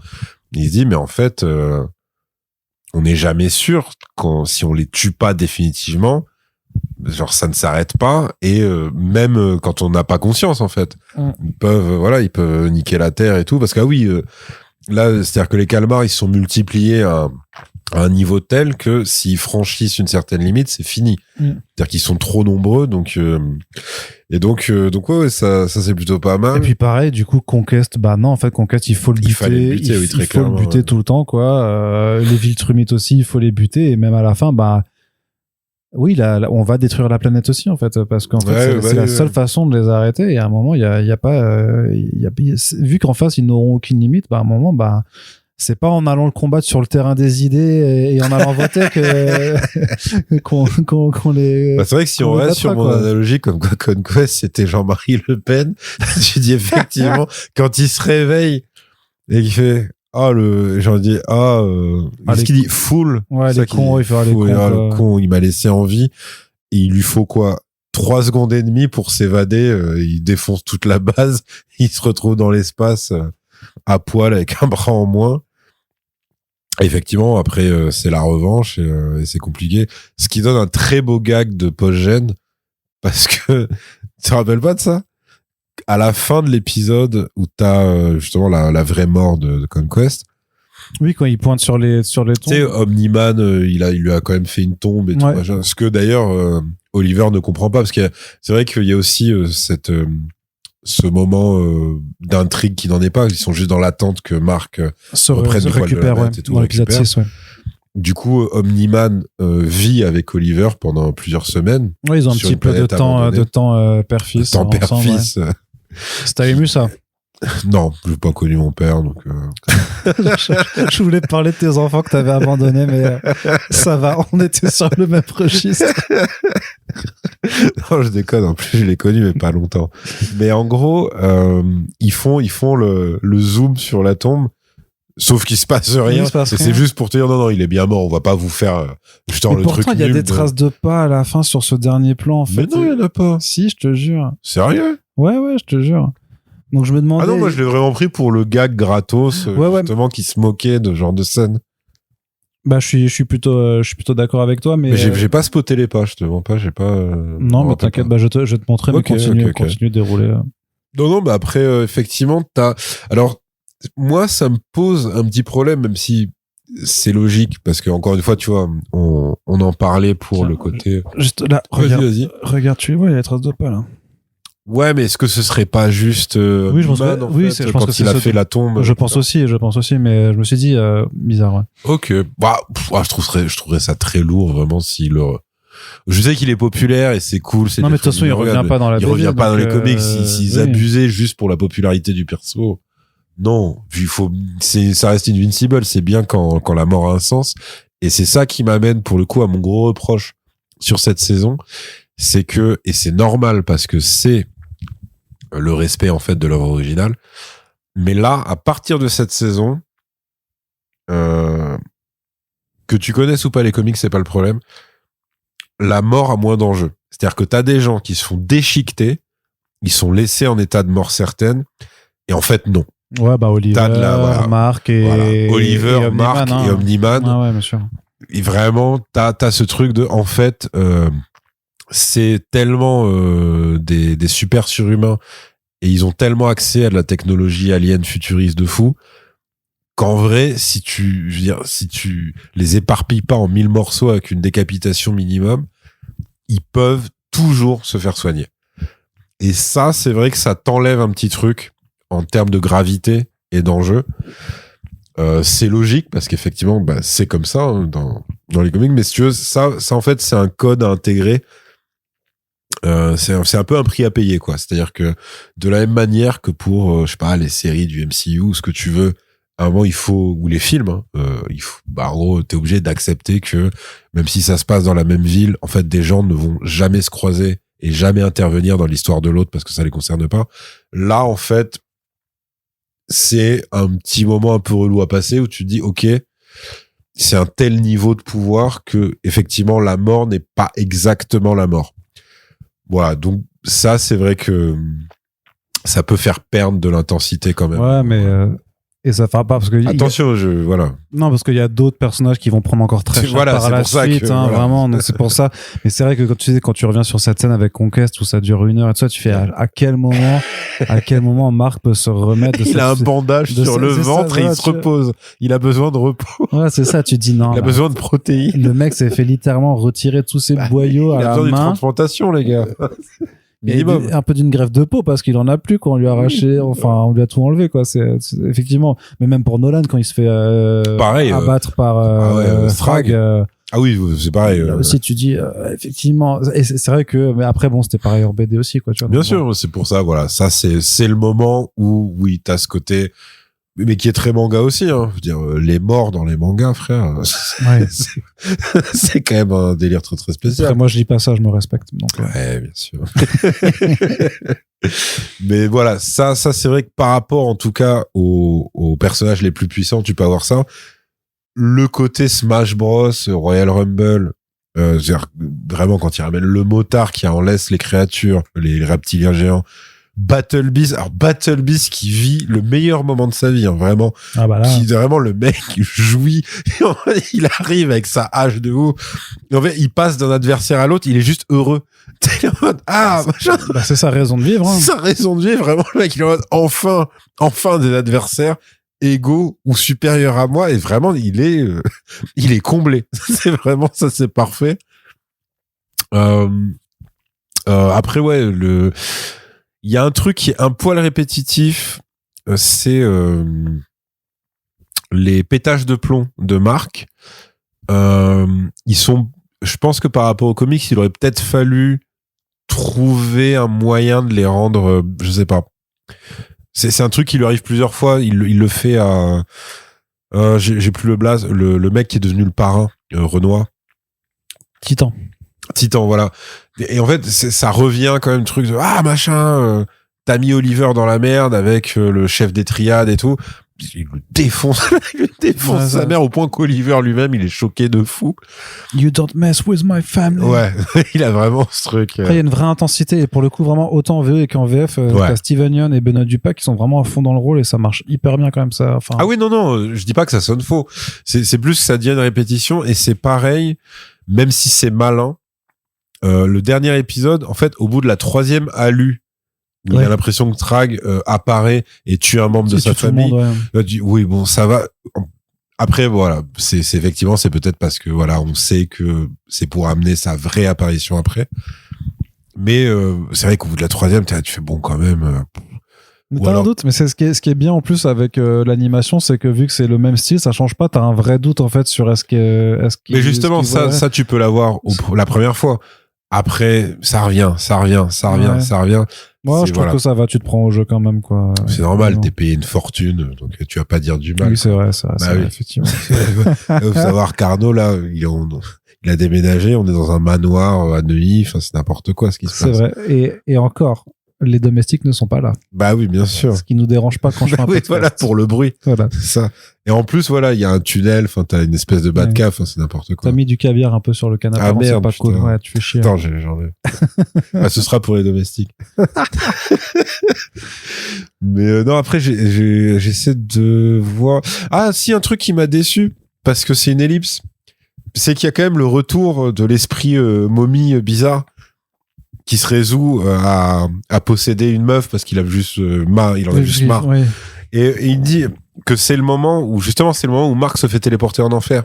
Il se dit, mais en fait, on n'est jamais sûr si on les tue pas définitivement, genre ça ne s'arrête pas, et même quand on n'a pas conscience, en fait, ils peuvent niquer la terre et tout, parce que là, c'est-à-dire que les Calmars, ils sont multipliés à un niveau tel que s'ils franchissent une certaine limite, c'est fini. C'est-à-dire qu'ils sont trop nombreux, donc ça c'est plutôt pas mal. Et puis pareil, du coup, Conquest, Conquest, il faut le buter. Il faut le buter tout le temps, quoi. Les Viltrumites aussi, il faut les buter, et même à la fin, on va détruire la planète aussi, en fait, parce qu'en fait, c'est la seule façon de les arrêter. Et à un moment, il y a pas, vu qu'en face, ils n'auront aucune limite, à un moment, c'est pas en allant le combattre sur le terrain des idées et en allant voter qu'on les. C'est vrai que si on reste sur mon analogie, comme quoi Conquest, c'était Jean-Marie Le Pen, tu dis effectivement, quand il se réveille et qu'il fait, qu'est-ce qu'il dit? Full. Ouais, les cons, il fera les cons. Le con, il m'a laissé en vie. Et il lui faut 3 secondes et demie pour s'évader. Il défonce toute la base. Il se retrouve dans l'espace, à poil, avec un bras en moins. Et effectivement, après, c'est la revanche et c'est compliqué. Ce qui donne un très beau gag de post-gène. Parce que, tu te rappelles pas de ça? À la fin de l'épisode où t'as justement la vraie mort de Conquest. Oui, quand il pointe sur les tombes. Tu sais, Omni-Man, il lui a quand même fait une tombe et tout. Machin. Ce que d'ailleurs Oliver ne comprend pas, parce que c'est vrai qu'il y a aussi ce moment d'intrigue qui n'en est pas. Ils sont juste dans l'attente que Marc reprenne du poil de la bête et tout. Dans l'épisode 6, Du coup, Omni-Man vit avec Oliver pendant plusieurs semaines. Oui, ils ont un petit peu de temps père-fils. Temps père-fils. C'était ému, ça. Non, j'ai pas connu mon père, donc. Je voulais te parler de tes enfants que t'avais abandonnés, mais ça va, on était sur le même registre. Non, je déconne. En plus, je l'ai connu, mais pas longtemps. Mais en gros, ils font le zoom sur la tombe. Sauf qu'il se passe rien. C'est juste pour te dire non, il est bien mort. On va pas vous faire justement le truc. Pourtant, il y a des traces de pas à la fin sur ce dernier plan. En fait. Mais non, il y en a pas. Si, je te jure. Sérieux? Ouais, je te jure. Donc je me demandais. Ah non, moi je l'ai vraiment pris pour le gag gratos, justement, qui se moquait de ce genre de scène. Bah, je suis plutôt d'accord avec toi, mais j'ai pas spoté les pas, je te mens pas, j'ai pas. Non, mais t'inquiète, bah, je vais te montrer, mais continue de dérouler. Non, bah après, effectivement, alors, moi, ça me pose un petit problème, même si c'est logique, parce que, encore une fois, tu vois, on en parlait pour le côté. Juste là, vas-y. Regarde, tu vois, il y a les traces de pas, là. Ouais, mais est-ce que ce serait pas juste oui, je pense je pense que il a fait la tombe. Je pense aussi, mais je me suis dit bizarre. Ouais. Ok, bah je trouverais ça très lourd vraiment s'il je sais qu'il est populaire et c'est cool, c'est. Non, mais de toute façon, il revient pas dans la BD. Il revient pas dans les comics s'ils abusaient juste pour la popularité du perso. Non, ça reste Invincible, c'est bien quand la mort a un sens, et c'est ça qui m'amène pour le coup à mon gros reproche sur cette saison, c'est que, et c'est normal parce que c'est le respect en fait de l'œuvre originale, mais là, à partir de cette saison, que tu connaisses ou pas les comics, c'est pas le problème, la mort a moins d'enjeux. C'est-à-dire que t'as des gens qui se font déchiqueter, ils sont laissés en état de mort certaine, et en fait non. Ouais, bah Oliver, Mark et Oliver, Mark et Omni-Man. Ouais, bien sûr. Et vraiment, t'as ce truc de, en fait, c'est tellement des super surhumains et ils ont tellement accès à de la technologie alien futuriste de fou qu'en vrai, si tu les éparpilles pas en 1000 morceaux avec une décapitation minimum, ils peuvent toujours se faire soigner. Et ça, c'est vrai que ça t'enlève un petit truc en termes de gravité et d'enjeu. C'est logique parce qu'effectivement, bah, c'est comme ça hein, dans les comics. Mais si tu veux, ça en fait, c'est un code à intégrer. C'est un peu un prix à payer, quoi. C'est-à-dire que de la même manière que pour, je sais pas, les séries du MCU ou ce que tu veux, à un moment il faut, ou les films, hein, il faut, bah, en gros, t'es obligé d'accepter que même si ça se passe dans la même ville, en fait, des gens ne vont jamais se croiser et jamais intervenir dans l'histoire de l'autre parce que ça les concerne pas. Là, en fait, c'est un petit moment un peu relou à passer où tu te dis, ok, c'est un tel niveau de pouvoir que effectivement la mort n'est pas exactement la mort. Voilà, donc ça, c'est vrai que ça peut faire perdre de l'intensité quand même. Ouais, mais et ça fera pas parce que attention, voilà. Non, parce qu'il y a d'autres personnages qui vont prendre encore très cher par la suite, hein, voilà. Vraiment. Donc c'est pour ça. Mais c'est vrai que quand tu reviens sur cette scène avec Conquest où ça dure 1 heure et tout ça, tu fais à quel moment Mark peut se remettre de il a un bandage sur le ventre et il se repose. Il a besoin de repos. Ouais, c'est ça. Tu dis non. Il a besoin de protéines. Le mec s'est fait littéralement retirer tous ses boyaux à la main. Il a besoin d'une transplantation, les gars. Minimum. Un peu d'une greffe de peau parce qu'il en a plus quand on lui a arraché, enfin on lui a tout enlevé quoi. C'est effectivement, mais même pour Nolan quand il se fait abattre par Strag. Ah oui, c'est pareil. Là aussi tu dis effectivement, et c'est vrai que mais après bon c'était pareil en BD aussi quoi. Tu vois, bien sûr, c'est pour ça voilà, ça c'est le moment où oui t'as ce côté. Mais qui est très manga aussi, hein. Je veux dire, les morts dans les mangas, frère, ouais. c'est quand même un délire très très spécial. Après, moi, je dis pas ça, je me respecte. Donc, ouais, bien sûr. Mais voilà, ça c'est vrai que par rapport, en tout cas, aux personnages les plus puissants, tu peux avoir ça. Le côté Smash Bros, Royal Rumble, vraiment quand il ramène le motard qui en laisse les créatures, les reptiliens géants. Battle Beast qui vit le meilleur moment de sa vie, hein, vraiment. Ah bah là. Qui vraiment le mec jouit. Il arrive avec sa hache de haut. En fait, il passe d'un adversaire à l'autre, il est juste heureux. T'es en mode, c'est sa raison de vivre. Hein. C'est sa raison de vivre, vraiment. Le mec, il est en mode, enfin des adversaires égaux ou supérieurs à moi. Et vraiment, il est comblé. C'est vraiment ça, c'est parfait. Après, ouais, il y a un truc qui est un poil répétitif, c'est les pétages de plomb de Mark. Ils sont, je pense que par rapport aux comics, il aurait peut-être fallu trouver un moyen de les rendre, je sais pas. C'est un truc qui lui arrive plusieurs fois. Il le fait à... j'ai plus le blaze. Le mec qui est devenu le parrain, Renoir. Titan, voilà. Et en fait, ça revient quand même, le truc de « Ah, machin, t'as mis Oliver dans la merde avec le chef des triades et tout. » Il le défonce, sa mère au point qu'Oliver lui-même, il est choqué de fou. You don't mess with my family. Ouais, il a vraiment ce truc. Après, il y a une vraie intensité et pour le coup, vraiment autant en VO qu'en VF, t'as Steven Yeun et Benoît Dupac qui sont vraiment à fond dans le rôle et ça marche hyper bien quand même ça. Enfin... Ah oui, non, je dis pas que ça sonne faux. C'est plus que ça devient une répétition et c'est pareil, même si c'est malin. Le dernier épisode, en fait, au bout de la 3e allu, où il a l'impression que Trag apparaît et tue un membre de sa famille. Là, oui, bon, ça va. Après, voilà, c'est effectivement, c'est peut-être parce que voilà, on sait que c'est pour amener sa vraie apparition après. Mais c'est vrai qu'au bout de la 3e, tu fais bon quand même. Mais t'as un doute, mais c'est ce qui est bien en plus avec l'animation, c'est que vu que c'est le même style, ça change pas. T'as un vrai doute en fait sur est-ce que. Mais justement, ça tu peux l'avoir la première fois. Après, ça revient. Moi, je trouve que ça va, tu te prends au jeu quand même, quoi. C'est normal, t'es payé une fortune, donc tu vas pas dire du mal. Oui, c'est vrai, ça, bah oui. Effectivement. Il faut savoir qu'Arnaud, là, il a déménagé, on est dans un manoir à Neuilly, enfin, c'est n'importe quoi ce qui se passe. C'est vrai, et encore, les domestiques ne sont pas là. Bah oui, bien sûr. Ce qui nous dérange pas quand je fais un podcast. Voilà, pour le bruit. Voilà. C'est ça. Et en plus, voilà, il y a un tunnel, enfin, t'as une espèce de bas de cave, c'est n'importe quoi. T'as mis du caviar un peu sur le canapé. Ah merde, c'est pas putain. cool. Ouais, tu fais chier. Attends, j'en ai. Ah, ce sera pour les domestiques. Mais non, après, j'essaie de voir. Ah, si, un truc qui m'a déçu, parce que c'est une ellipse, c'est qu'il y a quand même le retour de l'esprit momie bizarre qui se résout à posséder une meuf parce qu'il a juste marre, il en a juste marre. Ouais. Et il dit que c'est le moment où Marc se fait téléporter en enfer.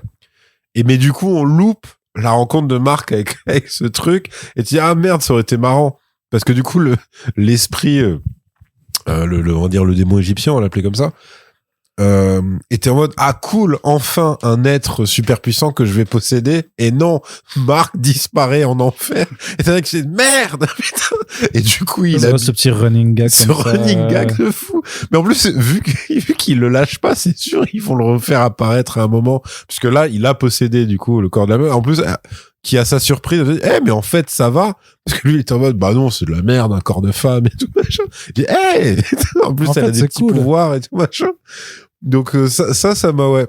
Et mais du coup, on loupe la rencontre de Marc avec ce truc et tu dis ah merde, ça aurait été marrant parce que du coup l'esprit on va dire le démon égyptien, on l'appelait comme ça, était en mode ah cool, enfin un être super puissant que je vais posséder. Et non, Marc disparaît en enfer et c'est vrai que c'est merde, putain. Et du coup il a ce petit running gag gag de fou. Mais en plus vu qu'il le lâche pas, c'est sûr ils vont le refaire apparaître à un moment, puisque là il a possédé du coup le corps de la meuf. En plus qui a sa surprise, mais en fait ça va, parce que lui il est en mode bah non, c'est de la merde, un corps de femme et tout machin. Il dit en plus elle a des petits pouvoirs et tout machin. Donc ça m'a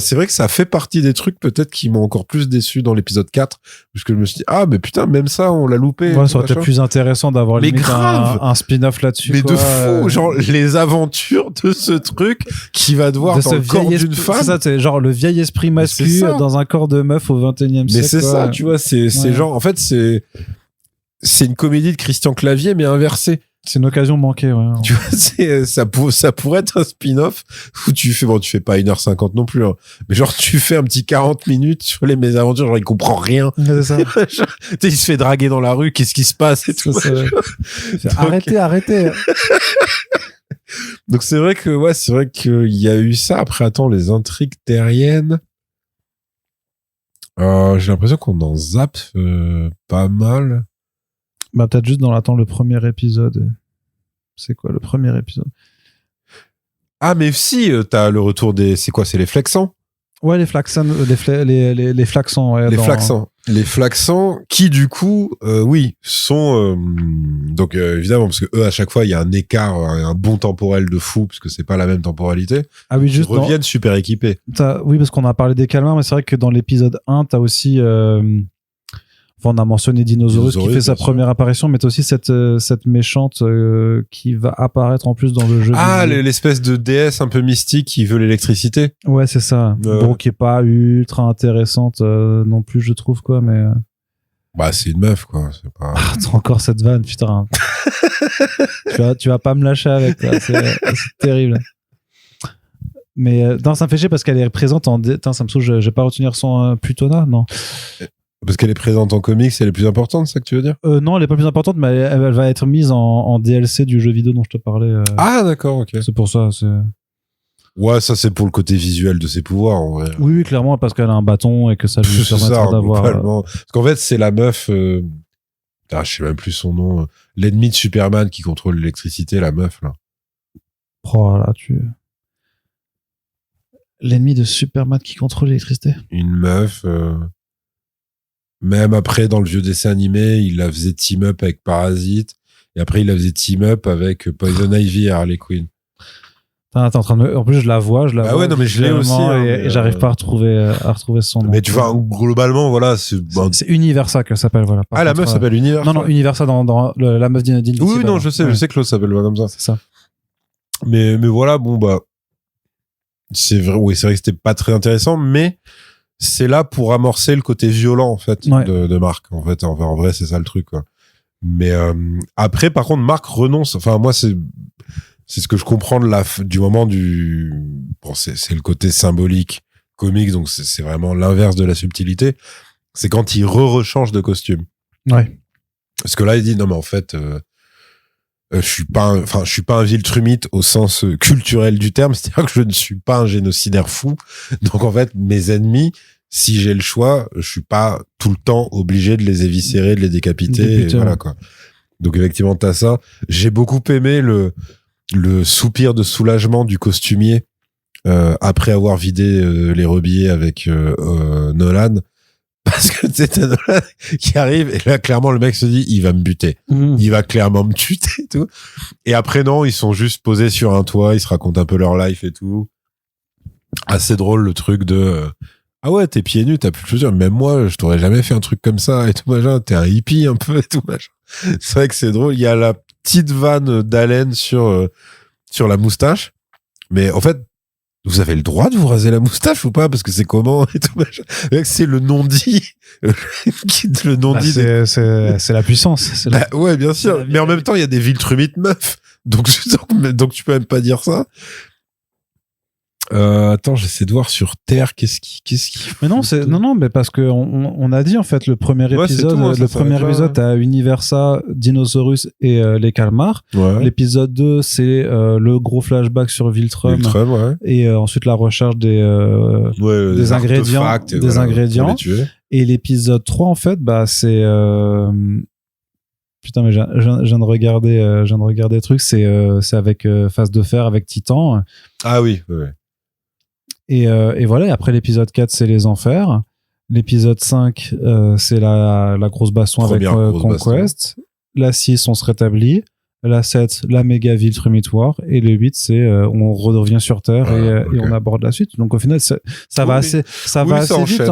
c'est vrai que ça fait partie des trucs peut-être qui m'ont encore plus déçu dans l'épisode 4, parce que je me suis dit ah mais putain, même ça on l'a loupé. Ouais, ça aurait été plus intéressant d'avoir un spin-off là-dessus. Mais quoi, de fou, genre les aventures de ce truc qui va devoir dans le corps d'une femme. C'est ça, c'est genre le vieil esprit masculin dans un corps de meuf au 21e siècle. Mais c'est ça, tu vois, c'est genre en fait c'est une comédie de Christian Clavier mais inversée. C'est une occasion manquée, ouais. Tu vois, ça pourrait être un spin-off où tu fais pas 1h50 non plus, hein. Mais genre, tu fais un petit 40 minutes sur les mésaventures, genre, il comprend rien. C'est ça. Il se fait draguer dans la rue, qu'est-ce qui se passe et tout. Arrêtez. Donc, c'est vrai qu'il y a eu ça. Après, attends, les intrigues terriennes. J'ai l'impression qu'on en zappe pas mal. Bah, peut-être juste dans l'attente le premier épisode. C'est quoi le premier épisode? Ah, mais si, t'as le retour des... C'est quoi? C'est les Flaxans? Ouais, les Flaxans. Les Flaxans, ouais. Les Flaxans qui, du coup, oui, sont... donc, évidemment, parce que eux, à chaque fois, il y a un écart, un bond temporel de fou, parce que c'est pas la même temporalité. Ah oui, juste... Ils reviennent super équipés. Oui, parce qu'on a parlé des calmars, mais c'est vrai que dans l'épisode 1, t'as aussi... Enfin, on a mentionné Dinosaurus qui fait sa première apparition, mais t'as aussi cette méchante qui va apparaître en plus dans le jeu. Ah, l'espèce de déesse un peu mystique qui veut l'électricité. Ouais, c'est ça. Bon, qui est pas ultra intéressante non plus, je trouve, quoi, mais... Bah, c'est une meuf, quoi. C'est pas... Ah, t'as encore cette vanne, putain. tu vas pas me lâcher avec, quoi. C'est terrible. Mais non, ça me fait chier parce qu'elle est présente en... Putain, ça me saoule, je vais pas retenir son Plutona, non. Parce qu'elle est présente en comics, elle est plus importante, c'est ça que tu veux dire? Non, elle est pas plus importante, mais elle va être mise en DLC du jeu vidéo dont je te parlais. Ah, d'accord, ok. C'est pour ça. Ouais, ça c'est pour le côté visuel de ses pouvoirs, en vrai. Oui, clairement, parce qu'elle a un bâton et que ça lui permettra d'avoir... Parce qu'en fait, c'est la meuf... je sais même plus son nom. L'ennemi de Superman qui contrôle l'électricité, la meuf, là. Oh là, l'ennemi de Superman qui contrôle l'électricité. Une meuf. Même après, dans le vieux dessin animé, il la faisait team-up avec Parasite. Et après, il la faisait team-up avec Poison Ivy et Harley Quinn. T'es en train de... En plus, je la vois. Ah ouais, non, mais je l'ai aussi. Et j'arrive pas à retrouver son nom. Mais tu vois, globalement, voilà. C'est Universa qu'elle s'appelle, voilà. La meuf s'appelle Universa. Non, Universa dans la meuf d'Invincible. Oui, non, je sais que l'autre s'appelle pas comme ça. C'est ça. Mais voilà, bon, bah. C'est vrai que c'était pas très intéressant, mais c'est là pour amorcer le côté violent, en fait, de Marc. En fait, en vrai, c'est ça le truc, quoi. Mais après, par contre, Marc renonce. Enfin, moi, c'est ce que je comprends du moment du... Bon, c'est le côté symbolique, comique, donc c'est vraiment l'inverse de la subtilité. C'est quand il rechange de costume. Ouais. Parce que là, il dit, non, mais en fait... je suis pas un Viltrumite au sens culturel du terme, c'est-à-dire que je ne suis pas un génocidaire fou. Donc en fait, mes ennemis, si j'ai le choix, je suis pas tout le temps obligé de les éviscérer, de les décapiter, et voilà quoi. Donc effectivement, t'as ça. J'ai beaucoup aimé le soupir de soulagement du costumier après avoir vidé les rebillets avec Nolan. Parce que c'était Nolan qui arrive et là clairement le mec se dit il va me buter, il va clairement me tuer et tout. Et après non, ils sont juste posés sur un toit, ils se racontent un peu leur life et tout. Assez drôle le truc de ah ouais t'es pieds nus, t'as plus de chaussures. Même moi je t'aurais jamais fait un truc comme ça et tout machin. T'es un hippie un peu et tout machin. C'est vrai que c'est drôle. Il y a la petite vanne d'Allen sur la moustache, mais en fait vous avez le droit de vous raser la moustache ou pas? Parce que c'est comment et tout machin. C'est le non-dit. Le non-dit. C'est la puissance. Ouais, bien sûr. Mais en même temps, il y a des Viltrumites meufs. Donc tu peux même pas dire ça. Attends, j'essaie de voir sur Terre qu'est-ce qui. Mais non, mais parce que on a dit en fait le premier épisode, t'as Universa, Dinosaurus et les calmars. Ouais. L'épisode 2, c'est le gros flashback sur Viltrum, ouais. Et ensuite la recherche des ingrédients, ingrédients. Et l'épisode 3 en fait, bah c'est putain, mais je viens de regarder le truc, c'est avec Face de Fer avec Titan. Ah oui, ouais. Et voilà, et après l'épisode 4, c'est les enfers. L'épisode 5, c'est la grosse baston avec Conquest. La 6, on se rétablit. La 7, la méga ville Trumitoire. Et le 8, c'est on revient sur Terre et on aborde la suite. Donc au final, ça va assez vite.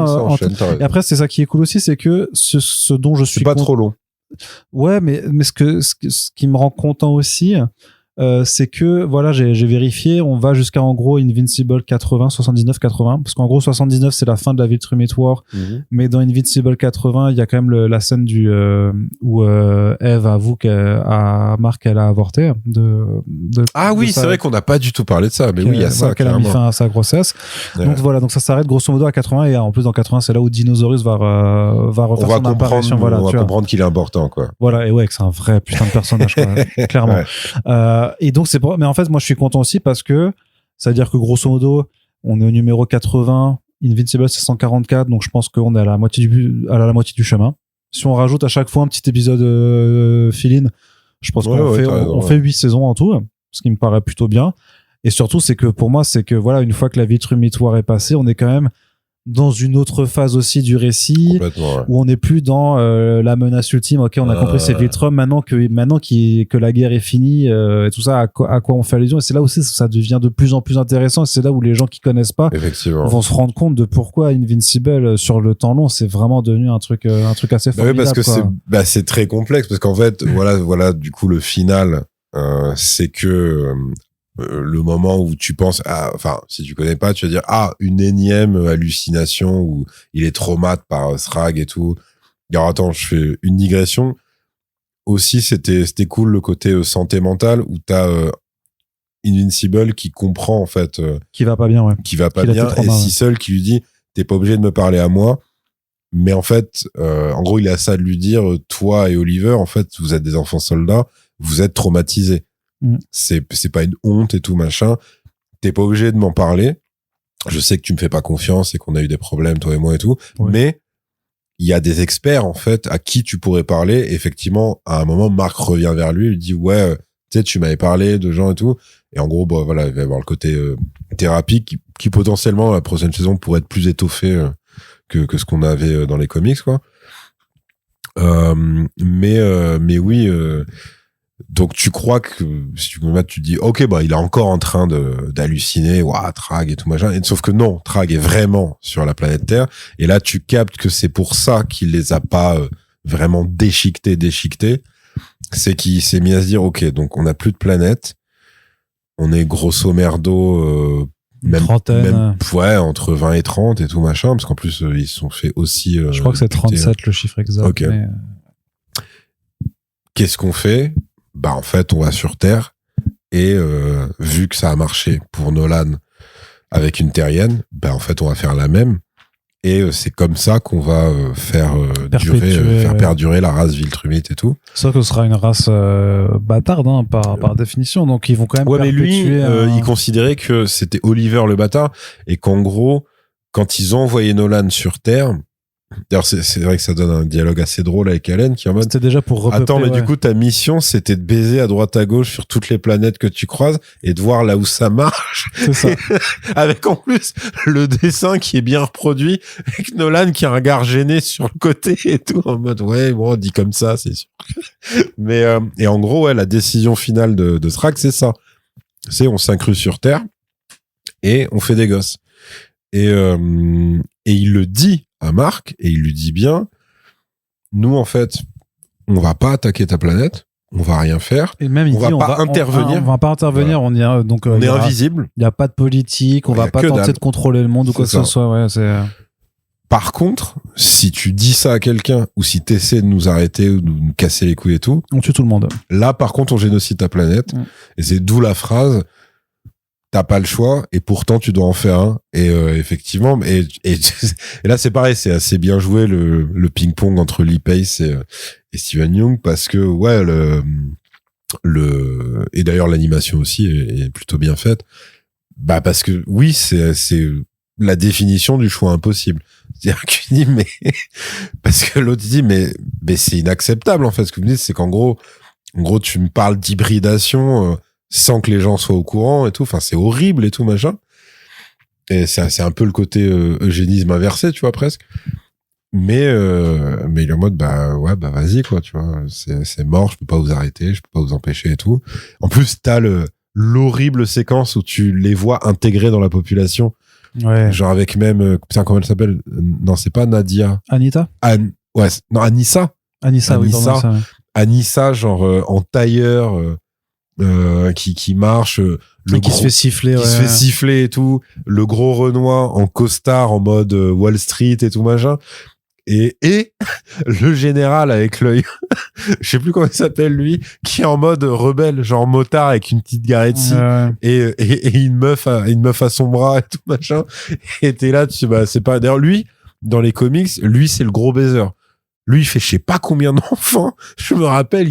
Et après, c'est ça qui est cool aussi, c'est que ce dont je suis... C'est pas trop long. Ouais, mais ce qui me rend content aussi... c'est que voilà, j'ai vérifié, on va jusqu'à en gros Invincible 79-80, parce qu'en gros 79 c'est la fin de la Viltrumite War, mais dans Invincible 80 il y a quand même la scène où Eve avoue à Marc qu'elle a avorté c'est vrai qu'on n'a pas du tout parlé de ça, mais oui il y a ça qu'elle a mis fin à sa grossesse. Donc voilà, donc ça s'arrête grosso modo à 80, et en plus dans 80 c'est là où Dinosaurus va refaire son apparition. Voilà, on va comprendre qu'il est important, quoi. Voilà, et ouais, que c'est un vrai putain de personnage, quoi, clairement. Et donc mais en fait moi je suis content aussi parce que ça veut dire que grosso modo on est au numéro 80, Invincible c'est 144, donc je pense qu'on est à la moitié du chemin. Si on rajoute à chaque fois un petit épisode fill-in, je pense qu'on fait 8 saisons en tout, ce qui me paraît plutôt bien. Et surtout c'est que pour moi c'est que voilà, une fois que la Viltrumite War est passée, on est quand même dans une autre phase aussi du récit, où on n'est plus dans la menace ultime. Ok, on a compris c'est Viltrum, maintenant que la guerre est finie, et tout ça, à quoi on fait allusion. Et c'est là aussi ça devient de plus en plus intéressant, et c'est là où les gens qui connaissent pas vont se rendre compte de pourquoi Invincible sur le temps long c'est vraiment devenu un truc assez formidable. Oui, parce que c'est très complexe, parce qu'en fait voilà du coup le final c'est que le moment où tu penses si tu connais pas, tu vas dire une énième hallucination où il est traumatisé par Srag et tout. Alors attends, je fais une digression. Aussi c'était cool le côté santé mentale, où t'as Invincible qui comprend en fait qui va pas bien, et si seul qui lui dit t'es pas obligé de me parler à moi, mais en fait en gros il a ça de lui dire toi et Oliver en fait vous êtes des enfants soldats, vous êtes traumatisés. C'est pas une honte et tout machin, t'es pas obligé de m'en parler, je sais que tu me fais pas confiance et qu'on a eu des problèmes toi et moi et tout, mais il y a des experts en fait à qui tu pourrais parler. Effectivement à un moment Marc revient vers lui et lui dit Tu sais, tu m'avais parlé de gens et tout. Et en gros, voilà, il va y avoir le côté thérapie qui potentiellement, la prochaine saison, pourrait être plus étoffé que ce qu'on avait dans les comics, quoi. Mais oui, donc tu crois que si tu te dis ok, il est encore en train d'halluciner, Trag et tout machin, et sauf que non, Trag est vraiment sur la planète Terre, et là tu captes que c'est pour ça qu'il les a pas vraiment déchiquetés, c'est qu'il s'est mis à se dire ok, donc on n'a plus de planète, on est grosso merdo même entre 20 et 30 et tout machin, parce qu'en plus ils se sont fait aussi je crois que c'est 37 le chiffre exact. Okay. Mais... Qu'est-ce qu'on fait? En fait, on va sur Terre et vu que ça a marché pour Nolan avec une terrienne, en fait, on va faire la même et c'est comme ça qu'on va faire perdurer la race Viltrumite et tout. C'est sûr que ce sera une race bâtarde par définition, donc ils vont quand même perpétuer. Mais lui, il considérait que c'était Oliver le bâtard et qu'en gros, quand ils ont envoyé Nolan sur Terre, d'ailleurs, c'est vrai que ça donne un dialogue assez drôle avec Allen qui est en mode. C'était déjà pour repeupler. Attends, mais du coup, ta mission, c'était de baiser à droite à gauche sur toutes les planètes que tu croises et de voir là où ça marche. C'est ça. Avec en plus le dessin qui est bien reproduit avec Nolan qui a un regard gêné sur le côté et tout en mode on dit comme ça, c'est sûr. Mais et en gros, la décision finale de Trag, c'est ça. C'est on s'incruste sur Terre et on fait des gosses. Et il le dit à Mark et il lui dit bien, nous en fait on va pas attaquer ta planète, on va rien faire, et même on va pas intervenir, voilà. On est invisible, il y a pas de politique, on va pas tenter de contrôler le monde ou quoi que ce soit. Par contre, si tu dis ça à quelqu'un ou si t'essaies de nous arrêter ou de nous casser les couilles et tout, on tue tout le monde. Là par contre on génocide ta planète. Et c'est d'où la phrase t'as pas le choix et pourtant tu dois en faire un. Et effectivement, et là c'est pareil, c'est assez bien joué le ping-pong entre Lee Pace et Steven Yeun, parce que et d'ailleurs l'animation aussi est plutôt bien faite. Parce que oui, c'est la définition du choix impossible. C'est-à-dire qu'il dit parce que l'autre dit mais c'est inacceptable en fait. Ce que vous me dites, c'est qu'en gros tu me parles d'hybridation sans que les gens soient au courant et tout. Enfin, c'est horrible et tout, machin. Et c'est un peu le côté eugénisme inversé, tu vois, presque. Mais il est en mode, vas-y, quoi, tu vois. C'est mort, je peux pas vous arrêter, je peux pas vous empêcher et tout. En plus, t'as l'horrible séquence où tu les vois intégrés dans la population. Ouais. Genre avec même, comment elle s'appelle? Non, c'est pas Nadia. Anita? Non, Anissa. Anissa, oui, pardon, ça. Anissa, genre, en tailleur, qui marche, qui se fait siffler, se fait siffler et tout, le gros Renoir en costard en mode Wall Street et tout machin, et le général avec l'œil, je sais plus comment il s'appelle lui, qui est en mode rebelle, genre motard avec une petite Garetti et une meuf à son bras et tout machin, et t'es là, c'est pas, d'ailleurs lui dans les comics, lui c'est le gros baiser. Lui, il fait je sais pas combien d'enfants. Je me rappelle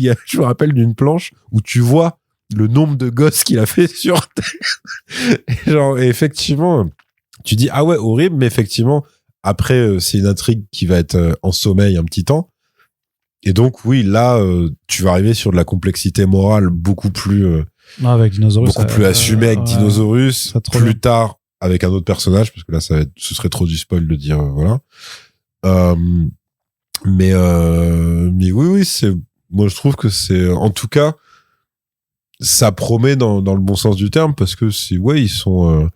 d'une planche où tu vois le nombre de gosses qu'il a fait sur Terre. Et effectivement, tu dis, horrible, mais effectivement, après, c'est une intrigue qui va être en sommeil un petit temps. Et donc, oui, là, tu vas arriver sur de la complexité morale beaucoup plus, avec Dinosaurus, beaucoup plus assumée avec Dinosaurus. Plus tard, avec un autre personnage, parce que là, ce serait trop du spoil de dire, voilà. Mais oui, moi, je trouve que c'est, en tout cas, ça promet dans le bon sens du terme, parce que ils sont,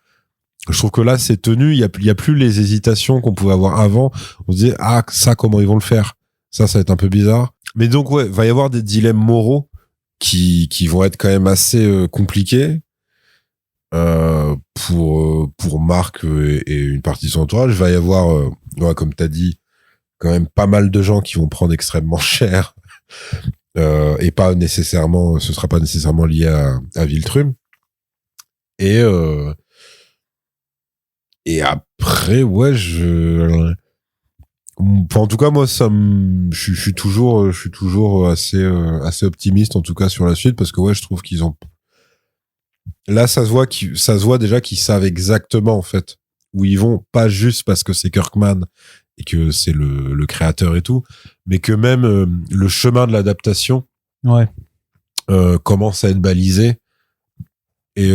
je trouve que là, c'est tenu, il y a plus les hésitations qu'on pouvait avoir avant. On se disait, ça, comment ils vont le faire? Ça va être un peu bizarre. Mais donc, va y avoir des dilemmes moraux qui vont être quand même assez compliqués, pour Mark et une partie de son entourage. Va y avoir, comme t'as dit, quand même pas mal de gens qui vont prendre extrêmement cher. Et pas nécessairement, ce sera pas nécessairement lié à Viltrum. Et après, en tout cas, moi, je suis toujours assez optimiste, en tout cas, sur la suite, parce que je trouve qu'ils ont, là, ça se voit déjà qu'ils savent exactement, en fait, où ils vont, pas juste parce que c'est Kirkman et que c'est le créateur et tout, mais que même le chemin de l'adaptation commence à être balisé. Et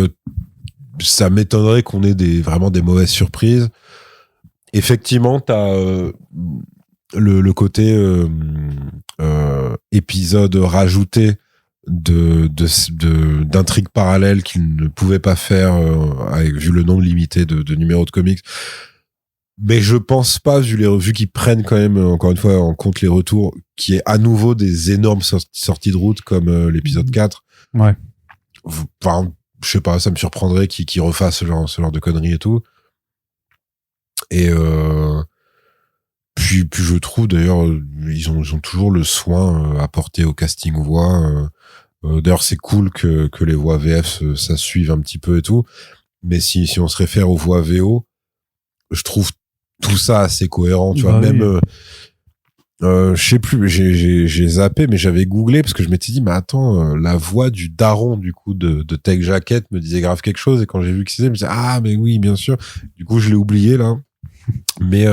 ça m'étonnerait qu'on ait vraiment des mauvaises surprises. Effectivement, t'as le côté épisode rajouté d'intrigues parallèles qu'ils ne pouvaient pas faire vu le nombre limité de numéros de comics. Mais je pense pas, vu qu'ils prennent quand même, encore une fois, en compte les retours, qui est à nouveau des énormes sorties de route comme l'épisode 4. Ouais. Enfin, je sais pas, ça me surprendrait qu'ils refassent ce genre de conneries et tout. Et puis je trouve d'ailleurs, ils ont toujours le soin apporté au casting voix. D'ailleurs, c'est cool que les voix VF ça suive un petit peu et tout. Mais si on se réfère aux voix VO, je trouve tout ça assez cohérent, tu vois. Même, oui. Je sais plus, j'ai zappé, mais j'avais googlé parce que je m'étais dit, mais attends, la voix du daron, du coup, de Tech Jacket me disait grave quelque chose, et quand j'ai vu que c'était, je me disais, ah, mais oui, bien sûr. Du coup, je l'ai oublié, là. Mais,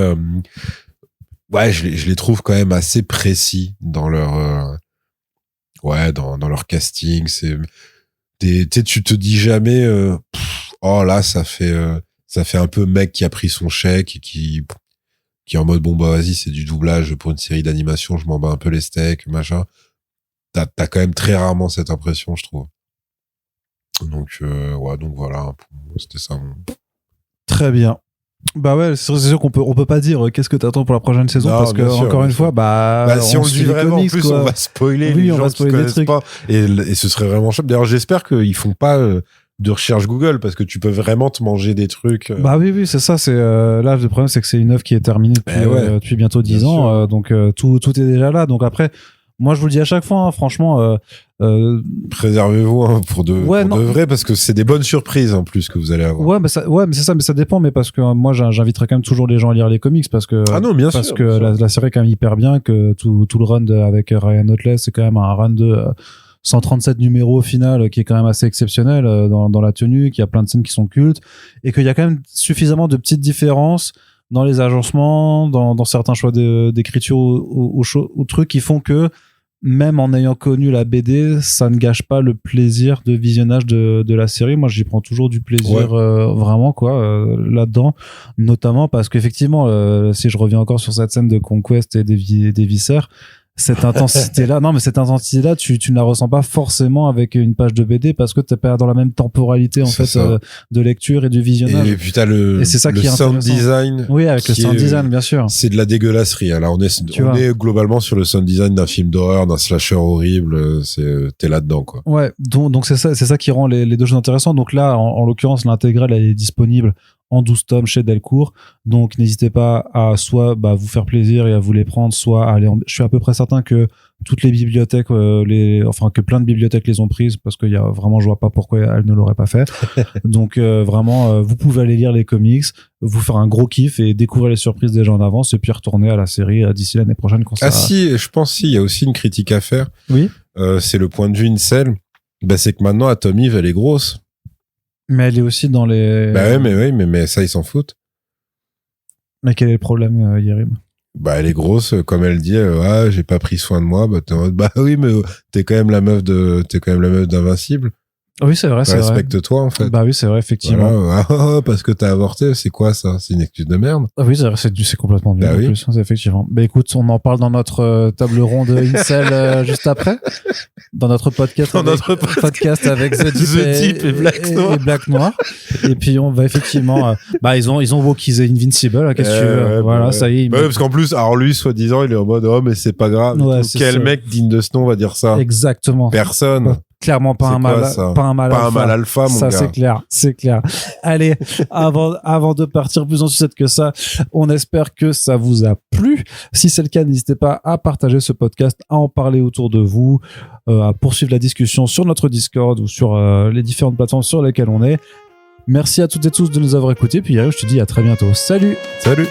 ouais, je les trouve quand même assez précis dans leur, dans leur casting. Tu te dis jamais, oh là, ça fait un peu mec qui a pris son chèque et qui est en mode, bon, bah, vas-y, c'est du doublage pour une série d'animation, je m'en bats un peu les steaks, machin. T'as quand même très rarement cette impression, je trouve. Donc, donc voilà, c'était ça. Très bien. Bah ouais, c'est sûr qu'on peut pas dire qu'est-ce que t'attends pour la prochaine saison, non, parce que encore une fois, si on le dit vraiment, comics, en plus, quoi. On va spoiler les gens qui connaissent pas. Et ce serait vraiment chouette. D'ailleurs, j'espère qu'ils font pas de recherche Google, parce que tu peux vraiment te manger des trucs. Bah oui, c'est ça. C'est là, le problème, c'est que c'est une œuvre qui est terminée depuis bientôt 10 ans, donc tout est déjà là. Donc après, moi, je vous le dis à chaque fois, hein, franchement. Préservez-vous pour de vrai, parce que c'est des bonnes surprises en plus que vous allez avoir. Mais c'est ça, mais ça dépend. Mais parce que moi, j'inviterais quand même toujours les gens à lire les comics, parce que la série est quand même hyper bien, que tout le run avec Ryan Otley, c'est quand même un run de 137 numéros au final, qui est quand même assez exceptionnel dans la tenue, qui a plein de scènes qui sont cultes, et qu'il y a quand même suffisamment de petites différences dans les agencements, dans certains choix d'écriture ou trucs qui font que même en ayant connu la BD, ça ne gâche pas le plaisir de visionnage de la série. Moi, j'y prends toujours du plaisir vraiment là-dedans, notamment parce qu'effectivement, si je reviens encore sur cette scène de Conquest et des viscères, cette intensité-là, tu ne la ressens pas forcément avec une page de BD, parce que t'es pas dans la même temporalité de lecture et de visionnage. Et puis t'as le sound design. Oui, avec le sound design, bien sûr. C'est de la dégueulasserie. Alors on est globalement sur le sound design d'un film d'horreur, d'un slasher horrible. T'es là-dedans, quoi. Ouais, donc c'est ça qui rend les deux choses intéressantes. Donc là, en l'occurrence, l'intégrale, elle est disponible en 12 tomes chez Delcourt. Donc, n'hésitez pas à soit vous faire plaisir et à vous les prendre, soit à aller je suis à peu près certain que toutes les bibliothèques, que plein de bibliothèques les ont prises, parce qu'il y a vraiment, je vois pas pourquoi elles ne l'auraient pas fait. Donc, vraiment, vous pouvez aller lire les comics, vous faire un gros kiff et découvrir les surprises déjà en avance, et puis retourner à la série d'ici l'année prochaine. Si, je pense il y a aussi une critique à faire. Oui. C'est le point de vue Incel. C'est que maintenant, Atom Eve, elle est grosse. Mais elle est aussi dans les... mais ça, ils s'en foutent. Mais quel est le problème, Yérim ? Elle est grosse, comme elle dit, j'ai pas pris soin de moi. T'es en mode, oui, mais t'es quand même la meuf d'Invincible. Oui, c'est vrai, c'est vrai. Respecte-toi, en fait. Oui, c'est vrai, effectivement. Voilà. Parce que t'as avorté, c'est quoi ça ? C'est une excuse de merde. Oui, c'est vrai, c'est complètement nul en plus, effectivement. Écoute, on en parle dans notre table ronde Incel juste après, dans notre podcast, avec The Deep et Black Noir. Et puis on va effectivement, ils ont wokisé Invincible, qu'est-ce que tu veux. Voilà, ça y est. Parce qu'en plus, alors lui, soi-disant, il est en mode, mais c'est pas grave. Quel mec digne de ce nom va dire ça ? Exactement. Personne. Clairement pas un mal alpha, mon ça, gars. c'est clair. Allez, avant de partir plus en sucette que ça, on espère que ça vous a plu. Si c'est le cas, n'hésitez pas à partager ce podcast, à en parler autour de vous, à poursuivre la discussion sur notre Discord ou sur les différentes plateformes sur lesquelles on est. Merci à toutes et tous de nous avoir écoutés. Puis je te dis à très bientôt. Salut. Salut.